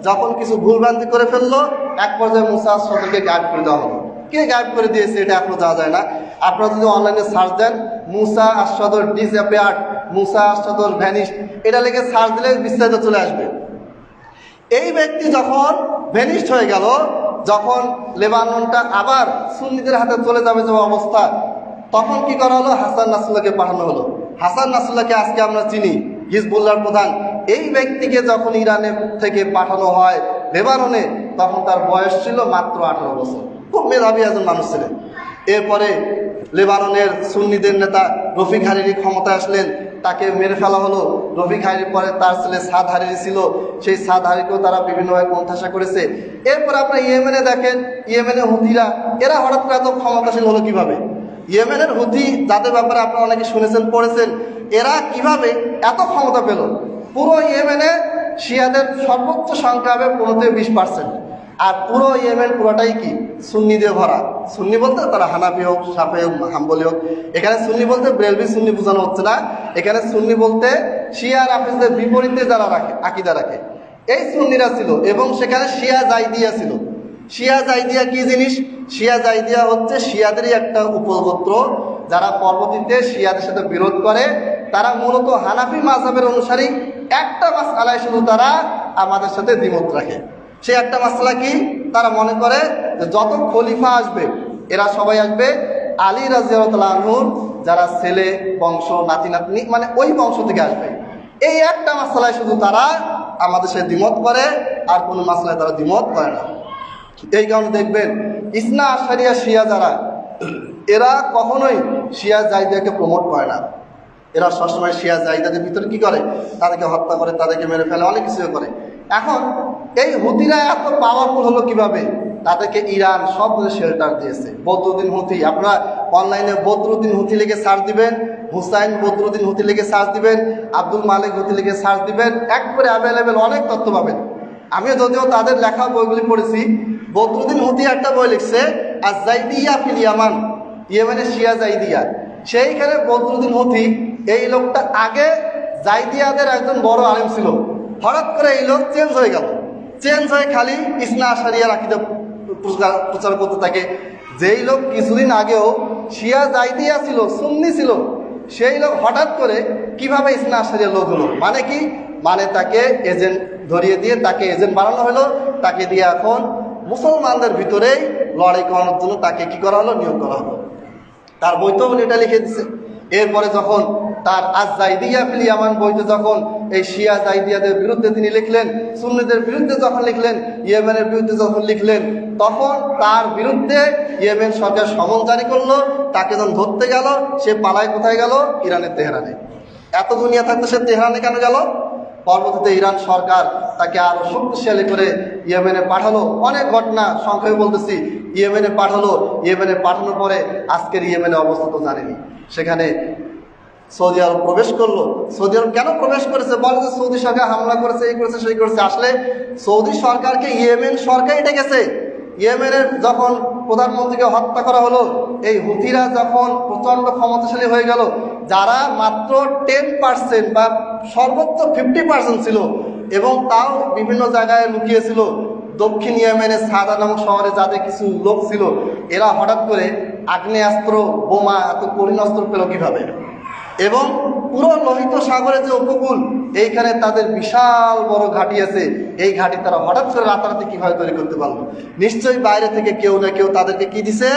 যখন কিছু ভুলভ্রান্তি করে ফেললো, এক পর্যায়ে মুসা সদরকে গায়েব করে দেওয়া হলো। কে গায়েব করে দিয়েছে এটা এখনো জানা যায় না। আপনারা যদি অনলাইনে সার্চ দেন মুসা আশ-সদর ডিসঅ্যাপিয়ার্ড, মুসা আশ-সদর ভ্যানিশড, এটা লিখে সার্চ দিলে বিস্তারিত চলে আসবে। এই ব্যক্তি যখন ভ্যানিশড হয়ে গেল, যখন লেবাননটা আবার সুন্নিদের হাতে চলে যাবে যে অবস্থা, তখন কি করা হলো? হাসান নাসরুল্লাহকে পাঠানো হলো। হাসান নাসরুল্লাহকে আজকে আমরা চিনি, হিজবুল্লাহর প্রধান। এই ব্যক্তিকে যখন ইরানের থেকে পাঠানো হয় লেবাননে, তখন তার বয়স ছিল মাত্র 18 বছর। খুব মেধাবী একজন মানুষ ছিলেন। এরপরে লেবাননের সুন্নিদের নেতা রফিক হারিরি ক্ষমতা আসলেন, তাকে মেরে ফেলা হলো। রফিক হারিরির পরে তার ছেলে সাদ হারিরি ছিল, সেই সাদ হারিরিকেও তারা বিভিন্নভাবে কোণঠাসা করেছে। এরপর আপনার ইয়েমেনে দেখেন, ইয়েমেনের হুথিরা, এরা হঠাৎ করে এত ক্ষমতাশীল হলো কিভাবে? ইয়েমেনের হুথি, যাদের ব্যাপারে আপনারা অনেকে শুনেছেন, পড়েছেন, এরা কিভাবে এত ক্ষমতা পেল? পুরো ইয়েমেনে শিয়াদের সর্বোচ্চ সংখ্যা হবে 15-20%। আর পুরো ইয়েমেন পুরোটাই কি সুন্নি দিয়ে ভরা। সুন্নি বলতে তারা হানাফি হোক, শাফি হোক, হাম্বলি হোক। এখানে সুন্নি বলতে বেলবি সুন্নি বোঝানো হচ্ছে না, এখানে সুন্নি বলতে শিয়া রাফিজদের বিপরীতে যারা রাখে, আকীদা রাখে, এই সুন্নিরা ছিল। এবং সেখানে শিয়া জাইদিয়া ছিল। শিয়া জাইদিয়া কি জিনিস? শিয়া জাইদিয়া হচ্ছে শিয়াদেরই একটা উপগোত্র, যারা পরবর্তীতে শিয়াদের সাথে বিরোধ করে। তারা মূলত হানাফি মাযহাবের অনুসারী। একটা মাসআলায় শুধু তারা আমাদের সাথে দ্বিমত রাখে। সেই একটা মাসআলা কি? তারা মনে করে যে যত খলিফা আসবে এরা সবাই আসবে আলী রাদিয়াল্লাহু আনহুর যারা ছেলে বংশ, নাতি নাতনি, মানে ওই বংশ থেকে আসবে। এই একটা মাসআলায় শুধু তারা আমাদের সাথে দ্বিমত করে, আর কোনো মাসআলায় তারা দ্বিমত করে না। এই কারণে দেখবেন ইসনা আশারিয়া শিয়া যারা, এরা কখনোই শিয়া জাইদিয়াকে প্রমোট করে না। এরা সবসময় শিয়া জাইদাদের ভিতরে কি করে? তাদেরকে হত্যা করে, তাদেরকে মেরে ফেলে, অনেক কিছু করে। এখন এই হুতিরা এত পাওয়ারফুল হলো কিভাবে? তাদেরকে ইরান সব শেল্টার দিয়েছে। বদরুদ্দিন হুতি, আপনারা অনলাইনে বদরুদ্দিন হুতি লিখে সার্চ দিবেন, হুসাইন বদরুদ্দিন হুতি লিখে সার্চ দিবেন, আব্দুল মালিক হুতি লিখে সার্চ দিবেন, একবারে অ্যাভেলেবেল অনেক তথ্য পাবেন। আমিও যদিও তাদের লেখা বইগুলি পড়েছি। বদরুদ্দিন হুতি একটা বই লিখছে আজ-জাইদিয়া ফিল ইয়ামান, ইয়েমেনের শিয়া জাইদিয়া। সেইখানে বদরুদ্দিন হুতি, এই লোকটা আগে জাইদিয়াদের একজন বড় আলেম ছিল। হঠাৎ করে এই লোক চেঞ্জ হয়ে গেল। চেঞ্জ হয়ে খালি ইসনা আশারিয়ার আকীদা প্রচার করতে থাকে। যেই লোক কিছুদিন আগেও শিয়া জাইদিয়া ছিল, সুন্নি ছিল, সেই লোক হঠাৎ করে কিভাবে ইসনা আশারিয়া লোক হলো? মানে কি? মানে তাকে এজেন্ট ধরিয়ে দিয়ে তাকে এজেন্ট বানানো হলো। তাকে দিয়ে এখন মুসলমানদের ভিতরেই লড়াই করানোর জন্য তাকে কি করা হলো? নিয়োগ করা হলো। তার বইতেও উনি এটা লিখে দিচ্ছে। এরপরে যখন তার আজ-জাইদিয়া ফিল ইয়ামান বইতে যখন এই শিয়া জাইদিয়াদের বিরুদ্ধে তিনি লিখলেন, সুন্নিদের বিরুদ্ধে যখন লিখলেন, ইয়েমেনের বিরুদ্ধে যখন লিখলেন, তখন তার বিরুদ্ধে ইয়েমেন সরকার সমন জারি করলো। তাকে যখন ধরতে গেল, সে পালায় কোথায় গেল? ইরানের তেহরানে। এত দুনিয়া থাকতে সে তেহরানে কেন গেল? পরবর্তীতে ইরান সরকার তাকে আরো শক্তিশালী করে ইয়েমেনে পাঠালো। অনেক ঘটনা সংক্ষেপে বলতেছি। ইয়েমেনে পাঠালো। ইয়েমেনে পাঠানোর পরে আজকের ইয়েমেনের অবস্থা তো জানেনি। সেখানে সৌদি আরব প্রবেশ করলো। সৌদি আরব কেন প্রবেশ করেছে? বলে যে সৌদি সরকার হামলা করেছে, এই করেছে, সেই করেছে। আসলে সৌদি সরকারকে ইয়েমেন সরকারই ডেকেছে। ইয়েমেনের যখন প্রধানমন্ত্রীকে হত্যা করা হলো, এই হুতিরা যখন প্রচন্ড ক্ষমতাশালী হয়ে গেল, যারা মাত্র 10% বা সর্বোচ্চ 50% ছিল, এবং তাও বিভিন্ন জায়গায় লুকিয়েছিল, দক্ষিণ ইয়েমেনের সাদা নামক শহরে যাদের কিছু লোক ছিল, এরা হঠাৎ করে আগ্নেয়াস্ত্র, বোমা, এত কঠিন অস্ত্র পেল কিভাবে? এবং পুরো লোহিত সাগরের যে উপকূল, এইখানে তাদের বিশাল বড় ঘাঁটি আছে। এই ঘাঁটি তারা হঠাৎ করে রাতারাতি কিভাবে তৈরি করতে পারলো? নিশ্চয়ই বাইরে থেকে কেউ না কেউ তাদেরকে কি দিছে?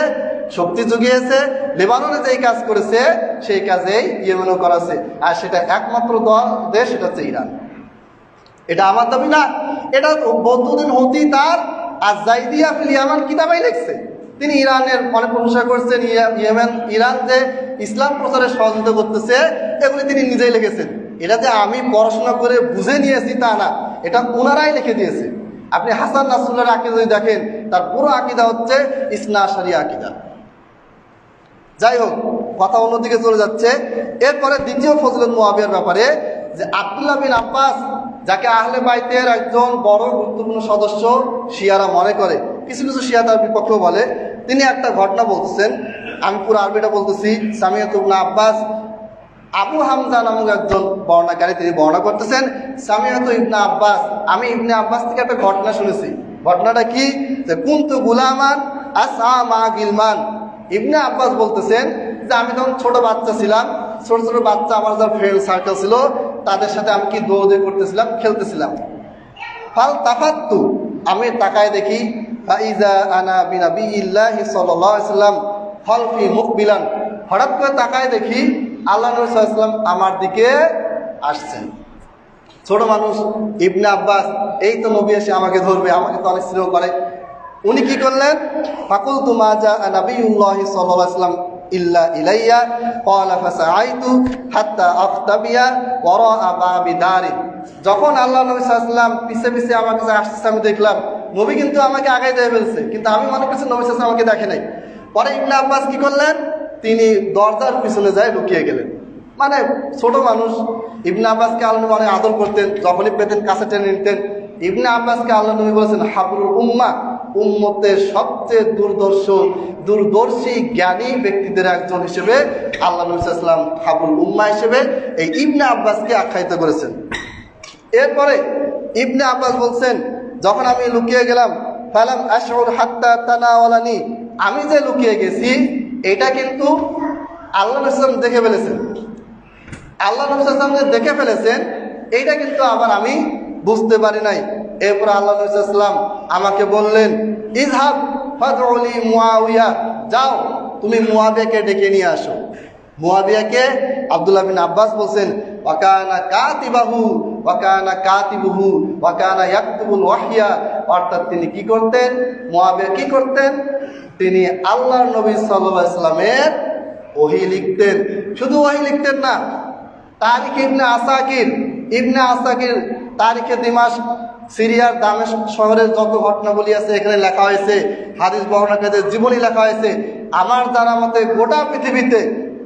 শক্তি জুগিয়েছে। লেবাননে যেই কাজ করেছে সেই কাজেই ইয়েমেনও করাছে। আর সেটা একমাত্র দেশ, সেটা হচ্ছে ইরান। এটা আমার দাবি না, এটা বদরুদ্দিন হুতি তার আজ-জাইদিয়া ফিল ইয়ামান কিতাবেই লিখছে। তিনি ইরানের অনেক প্রশংসা করছেন। ইরান যে ইসলাম প্রচারে সহযোগিতা করতেছে, এগুলি তিনি নিজেই লিখেছেন। এটা যে আমি পড়াশোনা করে বুঝে নিয়েছি তা না, এটা ওনারাই লিখে দিয়েছে। আপনি হাসান নাসরুল্লাহর আকীদা যদি দেখেন, তার পুরো আকীদা হচ্ছে ইসনা আশারিয়া আকীদা। যাই হোক, কথা অন্যদিকে চলে যাচ্ছে। এরপরে দ্বিতীয় ফজিলত মুআবিয়ার ব্যাপারে, যে আব্দুল্লাহ বিন আব্বাস, যাকে আহলে বাইতের একজন বড় গুরুত্বপূর্ণ সদস্য শিয়ারা মনে করে, কিছু কিছু শিয়া তার বিপক্ষেও বলে, তিনি একটা ঘটনা বলতেছেন। আমি পুরো আরবিটা বলতেছি। সামিয়াতু ইবনে আব্বাস, আবু হামজা নামক একজন বর্ণাকারী, তিনি বর্ণনা করতেছেন, সামিয়াতু ইবনে আব্বাস, আমি ইবনে আব্বাস থেকে একটা ঘটনা শুনেছি। ঘটনাটা কি? যে কুনতু গুলামান আসআ মা গিলমান। ইবনে আব্বাস বলতেছেন যে আমি তখন ছোট বাচ্চা ছিলাম। ছোট ছোট বাচ্চা আমার যারা ফ্রেন্ড সার্কেল ছিল, তাদের সাথে আমি কি দৌড়দৌড়ি করতেছিলাম, খেলতেছিলাম। ফাল তাফাত্তু, আমি তাকায় দেখি, ফাইজা আনা বিনাবিইল্লাহি সাল্লাল্লাহু আলাইহি ওয়াসাল্লাম খলফি মুকবিলান, হঠাৎ করে তাকায় দেখি আল্লাহ নবী সাল্লাল্লাহু আলাইহি ওয়াসাল্লাম আমার দিকে আসছেন। ছোট মানুষ ইবনে আব্বাস, এই তো নবী এসে আমাকে ধরবে, আমাকে তো অনেক স্নেহ করে। উনি কি করলেন? ফাকুলতু মা জা নবিয়ুল্লাহি সাল্লাল্লাহু আলাইহি ওয়াসাল্লাম ইল্লা ইলাইয়া ক্বালা ফাসাআইতু হাত্তা আফতাবিয়া ওয়ারা বাবি দারি। যখন আল্লাহ নবী সাল্লাল্লাহু আলাইহি ওয়াসাল্লাম পিছে পিছে আমার কাছে আসছে, আমি দেখলাম নবী কিন্তু আমাকে আগে দিয়ে ফেলছে, কিন্তু আমি মনে করছি নবী সাল্লাল্লাহু আলাইহি ওয়াসাল্লাম আমাকে দেখে নাই। পরে ইবনে আব্বাস কি করলেন? তিনি দরজার পিছনে যায় লুকিয়ে গেলেন। মানে ছোট মানুষ। ইবনে আব্বাসকে আল্লাহ নবী অনেক আদর করতেন, যখনই পেতেন কাছে টেনে নিতেন। ইবনে আব্বাসকে আল্লাহ নবী বলেছেন হাবরুল উম্মাহ, উম্মতের সবচেয়ে দূরদর্শী জ্ঞানী ব্যক্তিদের একজন হিসেবে আল্লাহ নবী সাল্লাল্লাহু আলাইহি ওয়াসাল্লাম হাবরুল উম্মাহ হিসেবে এই ইবনে আব্বাসকে আখ্যায়িত করেছেন। এরপরে ইবনে আব্বাস বলছেন, যখন আমি লুকিয়ে গেলাম, ফালাম আশউর হাত্তা তানাওয়ালানি, আমি যে লুকিয়ে গেছি এটা কিন্তু আল্লাহ নবী সাল্লাল্লাহু আলাইহি ওয়াসাল্লাম দেখে ফেলেছেন। আল্লাহ নবী সাল্লাল্লাহু আলাইহি ওয়াসাল্লাম যে দেখে ফেলেছেন এইটা কিন্তু আবার আমি বুঝতে পারি নাই। এরপর আল্লাহ নবী সাল্লাল্লাহু আলাইহি ওয়াসাল্লাম আমাকে বললেন, ইযহাব ফাদউলি মুআবিয়া, যাও তুমি মুআবিয়াকে ডেকে নিয়ে আসো। মুআবিয়াকে আব্দুল্লাহ বিন আব্বাস বলছেন, ওয়াকানা কাতিবাহু ওয়াকানা কাতিবুহু ওয়াকানা ইয়াকতুবুল ওয়াহইয়া, অর্থাৎ তিনি কি করতেন, মুআবিয়া কি করতেন, তিনি আল্লাহর নবী সাল্লাল্লাহু আলাইহি ওয়াসাল্লামের ওহী লিখতেন। শুধু ওহী লিখতেন না, তারিখ ইবনে আসাকির তারিখে দিমাশক, সিরিয়ার দামেস্ক শহরের যত ঘটনাবলী আছে এখানে লেখা হয়েছে, হাদিস বর্ণনাকারীদের জীবনী লেখা হয়েছে। আমার জানা মতে গোটা পৃথিবীতে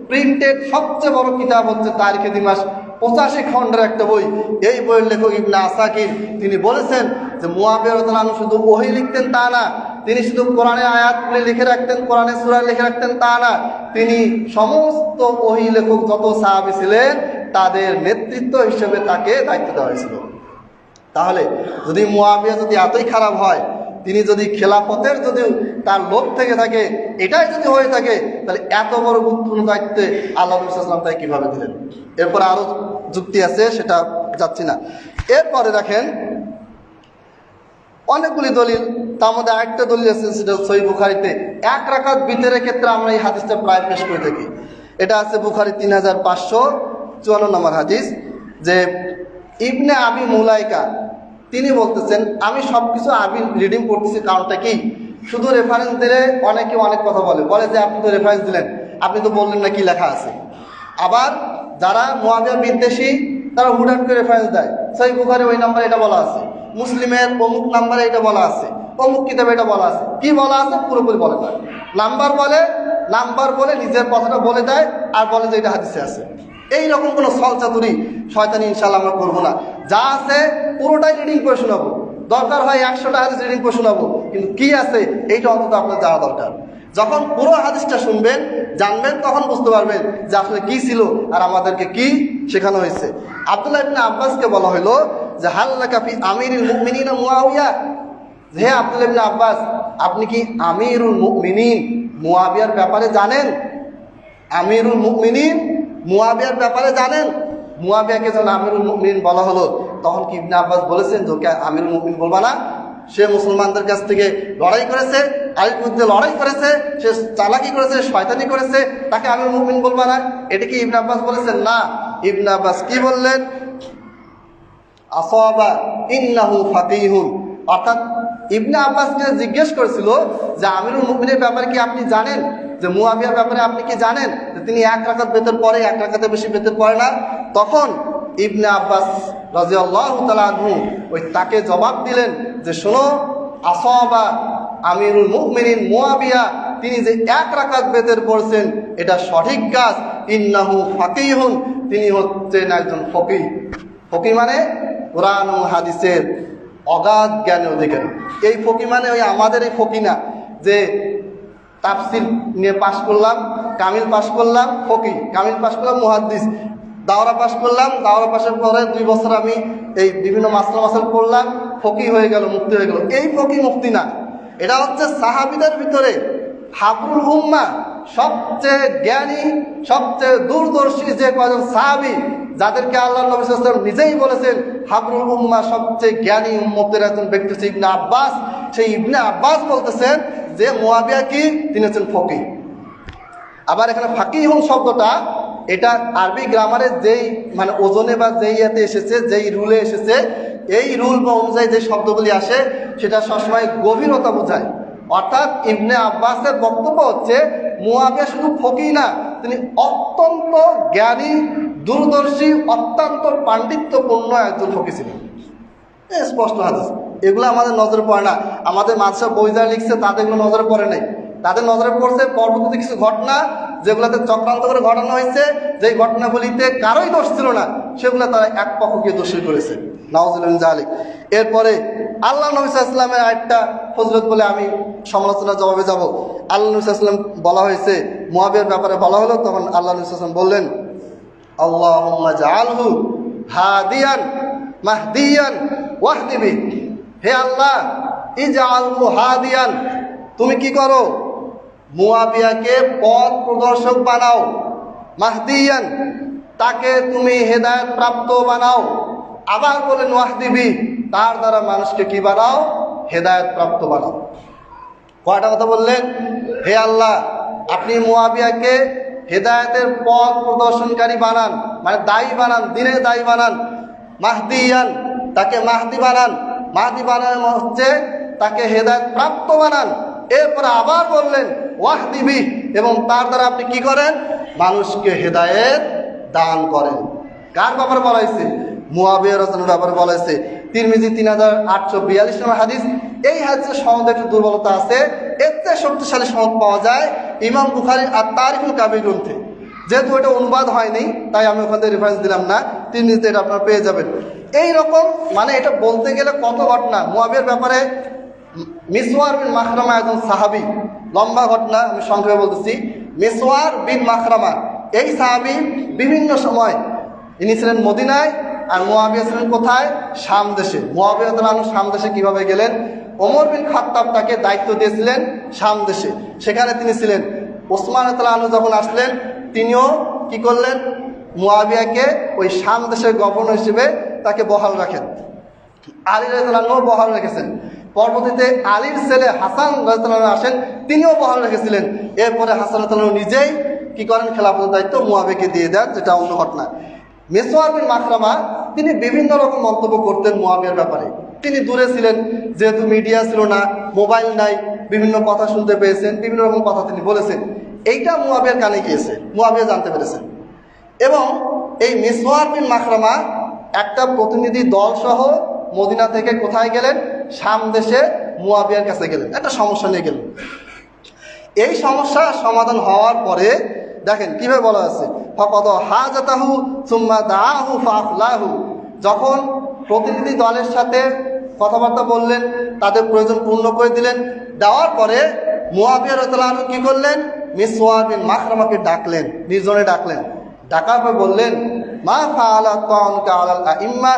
প্রিন্টেড সবচেয়ে বড় কিতাব হচ্ছে তারিখে দিমাশক, 85 খণ্ডের একটা বই। এই বইয়ের লেখক ইবনে আসাকির তিনি বলেছেন যে মুআবিয়া রাদিয়াল্লাহু আনহু শুধু ওহী লিখতেন তা না, তিনি শুধু কোরআনের আয়াতগুলি লিখে রাখতেন, কোরআনের সূরা লিখে রাখতেন তা না, তিনি সমস্ত ওহী লেখক যত সাহাবী ছিলেন তাদের নেতৃত্ব হিসেবে তাকে দায়িত্ব দেওয়া হয়েছিল। তাহলে যদি মুআবিয়া যদি এতই খারাপ হয়, তিনি যদি খেলাফতের যদি তার লোভ থেকে থাকে, এটাই যদি হয়ে থাকে, তাহলে এত বড় গুরুত্বপূর্ণ দায়িত্বে আল্লাহ নবী সাল্লাল্লাহু আলাইহি ওয়াসাল্লাম তাকে কিভাবে দিলেন? এরপর আরো যুক্তি আছে, সেটা যাচ্ছি না। এরপরে দেখেন অনেকগুলি দলিল, তার মধ্যে একটা দলিল আছে সেটা সহিহ বুখারীতে, 1 রাকাত বিতরের ক্ষেত্রে আমরা এই হাদিসটা প্রায় পেশ করে থাকি। এটা আছে বুখারী 3554 নম্বর হাদিস, যে ইবনে আবি মুলাইকা তিনি বলতেছেন, আমি সবকিছু আবি রিডিং করতেছি, কারণটা কি, শুধু রেফারেন্স দিলে অনেকে অনেক কথা বলে যে আপনি তো রেফারেন্স দিলেন, আপনি তো বললেন না কি লেখা আছে। আবার যারা মুআবিয়া বিদ্বেষী তারা হুটহাট করে রেফারেন্স দেয়, সহিহ বুখারী ওই নম্বরে এটা বলা আছে, মুসলিমের অমুক নাম্বারে এটা বলা আছে, অমুক কিতাবে এটা বলা আছে, কি বলা আছে পুরোপুরি বলে না, নাম্বার বলে নিজের কথাটা বলে দেয় আর বলে যে এটা হাদিসে আছে। এইরকম কোনো ছলচাতুরি শয়তানি ইনশাআল্লাহ আমরা করবো না। যা আছে পুরোটাই রিডিং করে শোনাবো, দরকার হয় 100টা হাদিস রিডিং করে শোনাবো, কিন্তু কি আছে এইটা অন্তত আপনার জানা দরকার। যখন পুরো হাদিসটা শুনবেন, জানবেন, তখন বুঝতে পারবেন যে আসলে কি ছিল আর আমাদেরকে কি শেখানো হয়েছে। আব্দুল্লাহ ইবনে আব্বাসকে বলা হলো যে হাল্লাকা ফি আমিরুল মুমিনিন মুআবিয়া, হে আব্দুল্লাহ ইবনে আব্বাস, আপনি কি আমিরুল মুমিনিন মুআবিয়ার ব্যাপারে জানেন? আমিরুল মুমিনিন মুআবিয়ার ব্যাপারে জানেন? মুআবিয়াকে যখন আমিরুল মুমিনিন বলা হলো, তখন কি ইবনে আব্বাস বলেছেন যে ওকে আমিরুল মুমিনিন বলবা না? সে মুসলমানদের কাছ থেকে লড়াই করেছে, আলীর বিরুদ্ধে লড়াই করেছে, সে চালাকি করেছে, শয়তানি করেছে, তাকে আমিরুল মুমিনিন বলবা না? এটা কি ইবনে আব্বাস বলেছেন? না। ইবনে আব্বাস কি বললেন? আসাবা ইন্নাহু ফাকিহুন, অর্থাৎ ইবনে আব্বাসকে জিজ্ঞেস করেছিল যে আমিরুল মুমিনের ব্যাপারে কি আপনি জানেন, যে মুআবিয়ার ব্যাপারে আপনি কি জানেন যে তিনি 1 রাকাত বেতর পড়ে, 1 রাকাতের বেশি বেতর পড়ে না? তখন ইবনে আব্বাস রাদিয়াল্লাহু তাআলা আনহু ওই তাকে জবাব দিলেন যে শোনো, আসাবা আমিরুল মুমিনিন মুআবিয়া তিনি যে 1 রাকাত বেতর পড়ছেন এটা সঠিক কাজ, ইন্নাহু ফাকিহুন, তিনি হচ্ছেন একজন ফকিহ। ফকিহ মানে কোরআন ও হাদিসের অগাধ জ্ঞানের অধিকারী। এই ফকিহ মানে ওই আমাদের এই ফকিহ না যে তাফসীর নিয়ে পাশ করলাম, কামিল পাশ করলাম, ফকিহ, কামিল পাশ করলাম মুহাদ্দিস, দাওরা পাশ করলাম, দাওরা পাশের পরে 2 বছর আমি এই বিভিন্ন মাসলা পড়লাম, ফকিহ হয়ে গেল, মুফতি হয়ে গেল। এই ফকিহ মুফতি না, এটা হচ্ছে সাহাবীদের ভিতরে হাবরুল উম্মাহ, সবচেয়ে জ্ঞানী, সবচেয়ে দূরদর্শী যে কয়জন সাহাবী, যাদেরকে আল্লাহ নবী সাল্লাল্লাহু আলাইহি ওয়াসাল্লাম নিজেই বলেছেন হাবরুল উম্মাহ, সবচেয়ে জ্ঞানী উম্মতের একজন ব্যক্তি হচ্ছে ইবনে আব্বাস। সেই ইবনে আব্বাস বলতেছেন যে মুআবিয়া কি, তিনি হচ্ছেন ফকিহ। আবার এখানে ফাকিহুন শব্দটা এটা আরবি গ্রামারে যেই মানে ওজনে বা যেই ইয়াতে এসেছে, যেই রুলে এসেছে, এই রুল বা অনুযায়ী যে শব্দগুলি আসে সেটা সবসময় গভীরতা বোঝায়। অর্থাৎ ইবনে আব্বাসের বক্তব্য হচ্ছে মুআবিয়া শুধু ফকিহ না, তিনি অত্যন্ত জ্ঞানী, দূরদর্শী, অত্যন্ত পাণ্ডিত্যপূর্ণ একজন ফকিহ ছিলেন। স্পষ্ট হাদিস, এগুলো আমাদের নজরে পড়ে না। আমাদের মাদ্রাসা বই যারা লিখছে তাদের এগুলো নজরে পড়ে নাই, তাদের নজরে পড়ছে পরবর্তীতে কিছু ঘটনা, যেগুলোতে চক্রান্ত করে ঘটানো হয়েছে, যেই ঘটনাগুলিতে কারোই দোষ ছিল না, সেগুলো তারা এক পক্ষকে দোষী করেছে। নাউজুবিল্লাহ মিন যালিক। এরপরে আল্লাহ নবী সাল্লাল্লাহু আলাইহি ওয়াসাল্লামের আরেকটা ফজিলত বলে আমি সমালোচনার জবাবে যাব। আল্লাহ নবী সাল্লাল্লাহু আলাইহি ওয়াসাল্লাম বলা হয়েছে, মুআবিয়ার ব্যাপারে বলা হলো, তখন আল্লাহ নবী সাল্লাল্লাহু আলাইহি ওয়াসাল্লাম বললেন, আল্লাহুম্মা জাআলহু হাদিয়ান মাহদিয়ান ওয়াহদি বিহি। হে আল্লাহ, ইজআলহু হাদিয়ান, তুমি কি করো? মুআবিয়াকে পথ প্রদর্শক বানাও। মাহদিয়ান, তাকে তুমি হেদায়েত প্রাপ্ত বানাও। আবার বলেন ওয়াহদি বিহি, তার দ্বারা মানুষকে কি বানাও? হেদায়েত প্রাপ্ত বানাও। কয়টা কথা বললেন? হে আল্লাহ, আপনি মুআবিয়াকে হেদায়েতের পথ প্রদর্শনকারী বানান, মানে দায়ী বানান, দিনের দায়ী বানান। মাহদিয়ান, তাকে মাহদি বানান। মাহদি বানানো হচ্ছে তাকে হেদায়েত প্রাপ্ত বানান। এরপরে আবার বললেন ওয়াহদি বিহি, এবং তার দ্বারা আপনি কি করেন? মানুষকে হেদায়েত দান করেন। কার ব্যাপারে বলা হয়েছে? মুআবিয়া রাদিয়াল্লাহু ব্যাপারে বলা হয়েছে। তিরমিজি 3842 নম্বর হাদিস। এই হাদিসের সনদে একটু দুর্বলতা আছে, এর চেয়ে শক্তিশালী সনদ পাওয়া যায় ইমাম বুখারীর আত-তারিখুল কাবীর গ্রন্থে। যেহেতু এটা অনুবাদ হয়নি, তাই আমি ওখান থেকে রেফারেন্স দিলাম না। তিরমিজিতে এটা আপনারা পেয়ে যাবেন। এই রকম মানে এটা বলতে গেলে কত ঘটনা মুআবিয়ার ব্যাপারে। মিসওয়ার বিন মাখরামা একজন সাহাবী, লম্বা ঘটনা, আমি সংক্ষেপে বলতেছি। মিসওয়ার বিন মাখরামা এই সাহাবী বিভিন্ন সময়, ইনি ছিলেন মদিনায়, আর মুআবিয়া ছিলেন কোথায়? শাম দেশে। মুআবিয়া রাদিয়াল্লাহু আনহু শাম দেশে কিভাবে গেলেন? ওমর বিন খাত্তাব তাকে দায়িত্ব দিয়েছিলেন শাম দেশে, সেখানে তিনি ছিলেন। ওসমান রাদিয়াল্লাহু আনহু যখন আসলেন, তিনিও কি করলেন? মুআবিয়াকে ওই শাম দেশের গভর্নর হিসেবে তাকে বহাল রাখেন। আলী রাদিয়াল্লাহু আনহু বহাল রেখেছেন। পরবর্তীতে আলীর ছেলে হাসান রাদিয়াল্লাহু আনহু আসেন, তিনিও বহাল রেখেছিলেন। এরপরে হাসান রাদিয়াল্লাহু আনহু নিজেই কি করেন? খেলাফতের দায়িত্ব মুআবিয়াকে দিয়ে দেন, যেটা অন্য ঘটনা। মিসওয়ার বিন মাখরামা তিনি বিভিন্ন রকম মন্তব্য করতেন মুআবিয়ার ব্যাপারে। তিনি দূরে ছিলেন, যেহেতু মিডিয়া ছিল না, মোবাইল নাই, বিভিন্ন কথা শুনতে পেয়েছেন, বিভিন্ন রকম কথা তিনি বলেছেন। এইটা মুআবিয়ার কানে গিয়েছে, মুআবিয়া জানতে পেরেছেন। এবং এই মিসওয়ার বিন মাখরামা একটা প্রতিনিধি দল সহ মদিনা থেকে কোথায় গেলেন? শাম দেশে মুআবিয়ার কাছে গেলেন, একটা সমস্যা নিয়ে গেলেন। এই সমস্যা সমাধান হওয়ার পরে দেখেন কিভাবে বলা আছে, ফাকাদ হাজাতাহু সুম্মা দাআহু ফাআখলাহু। যখন প্রতিনিধি দলের সাথে কথাবার্তা বললেন, তাদের প্রয়োজন পূর্ণ করে দিলেন, দেওয়ার পরে মুআবিয়া রাদিয়াল্লাহু আনহু কি করলেন? মিসওয়ার বিন মাখরামাকে ডাকলেন, নির্জনে ডাকলেন। ডাকার পর বললেন, মা ফাআলা তা'নুকা আলাল আইম্মা,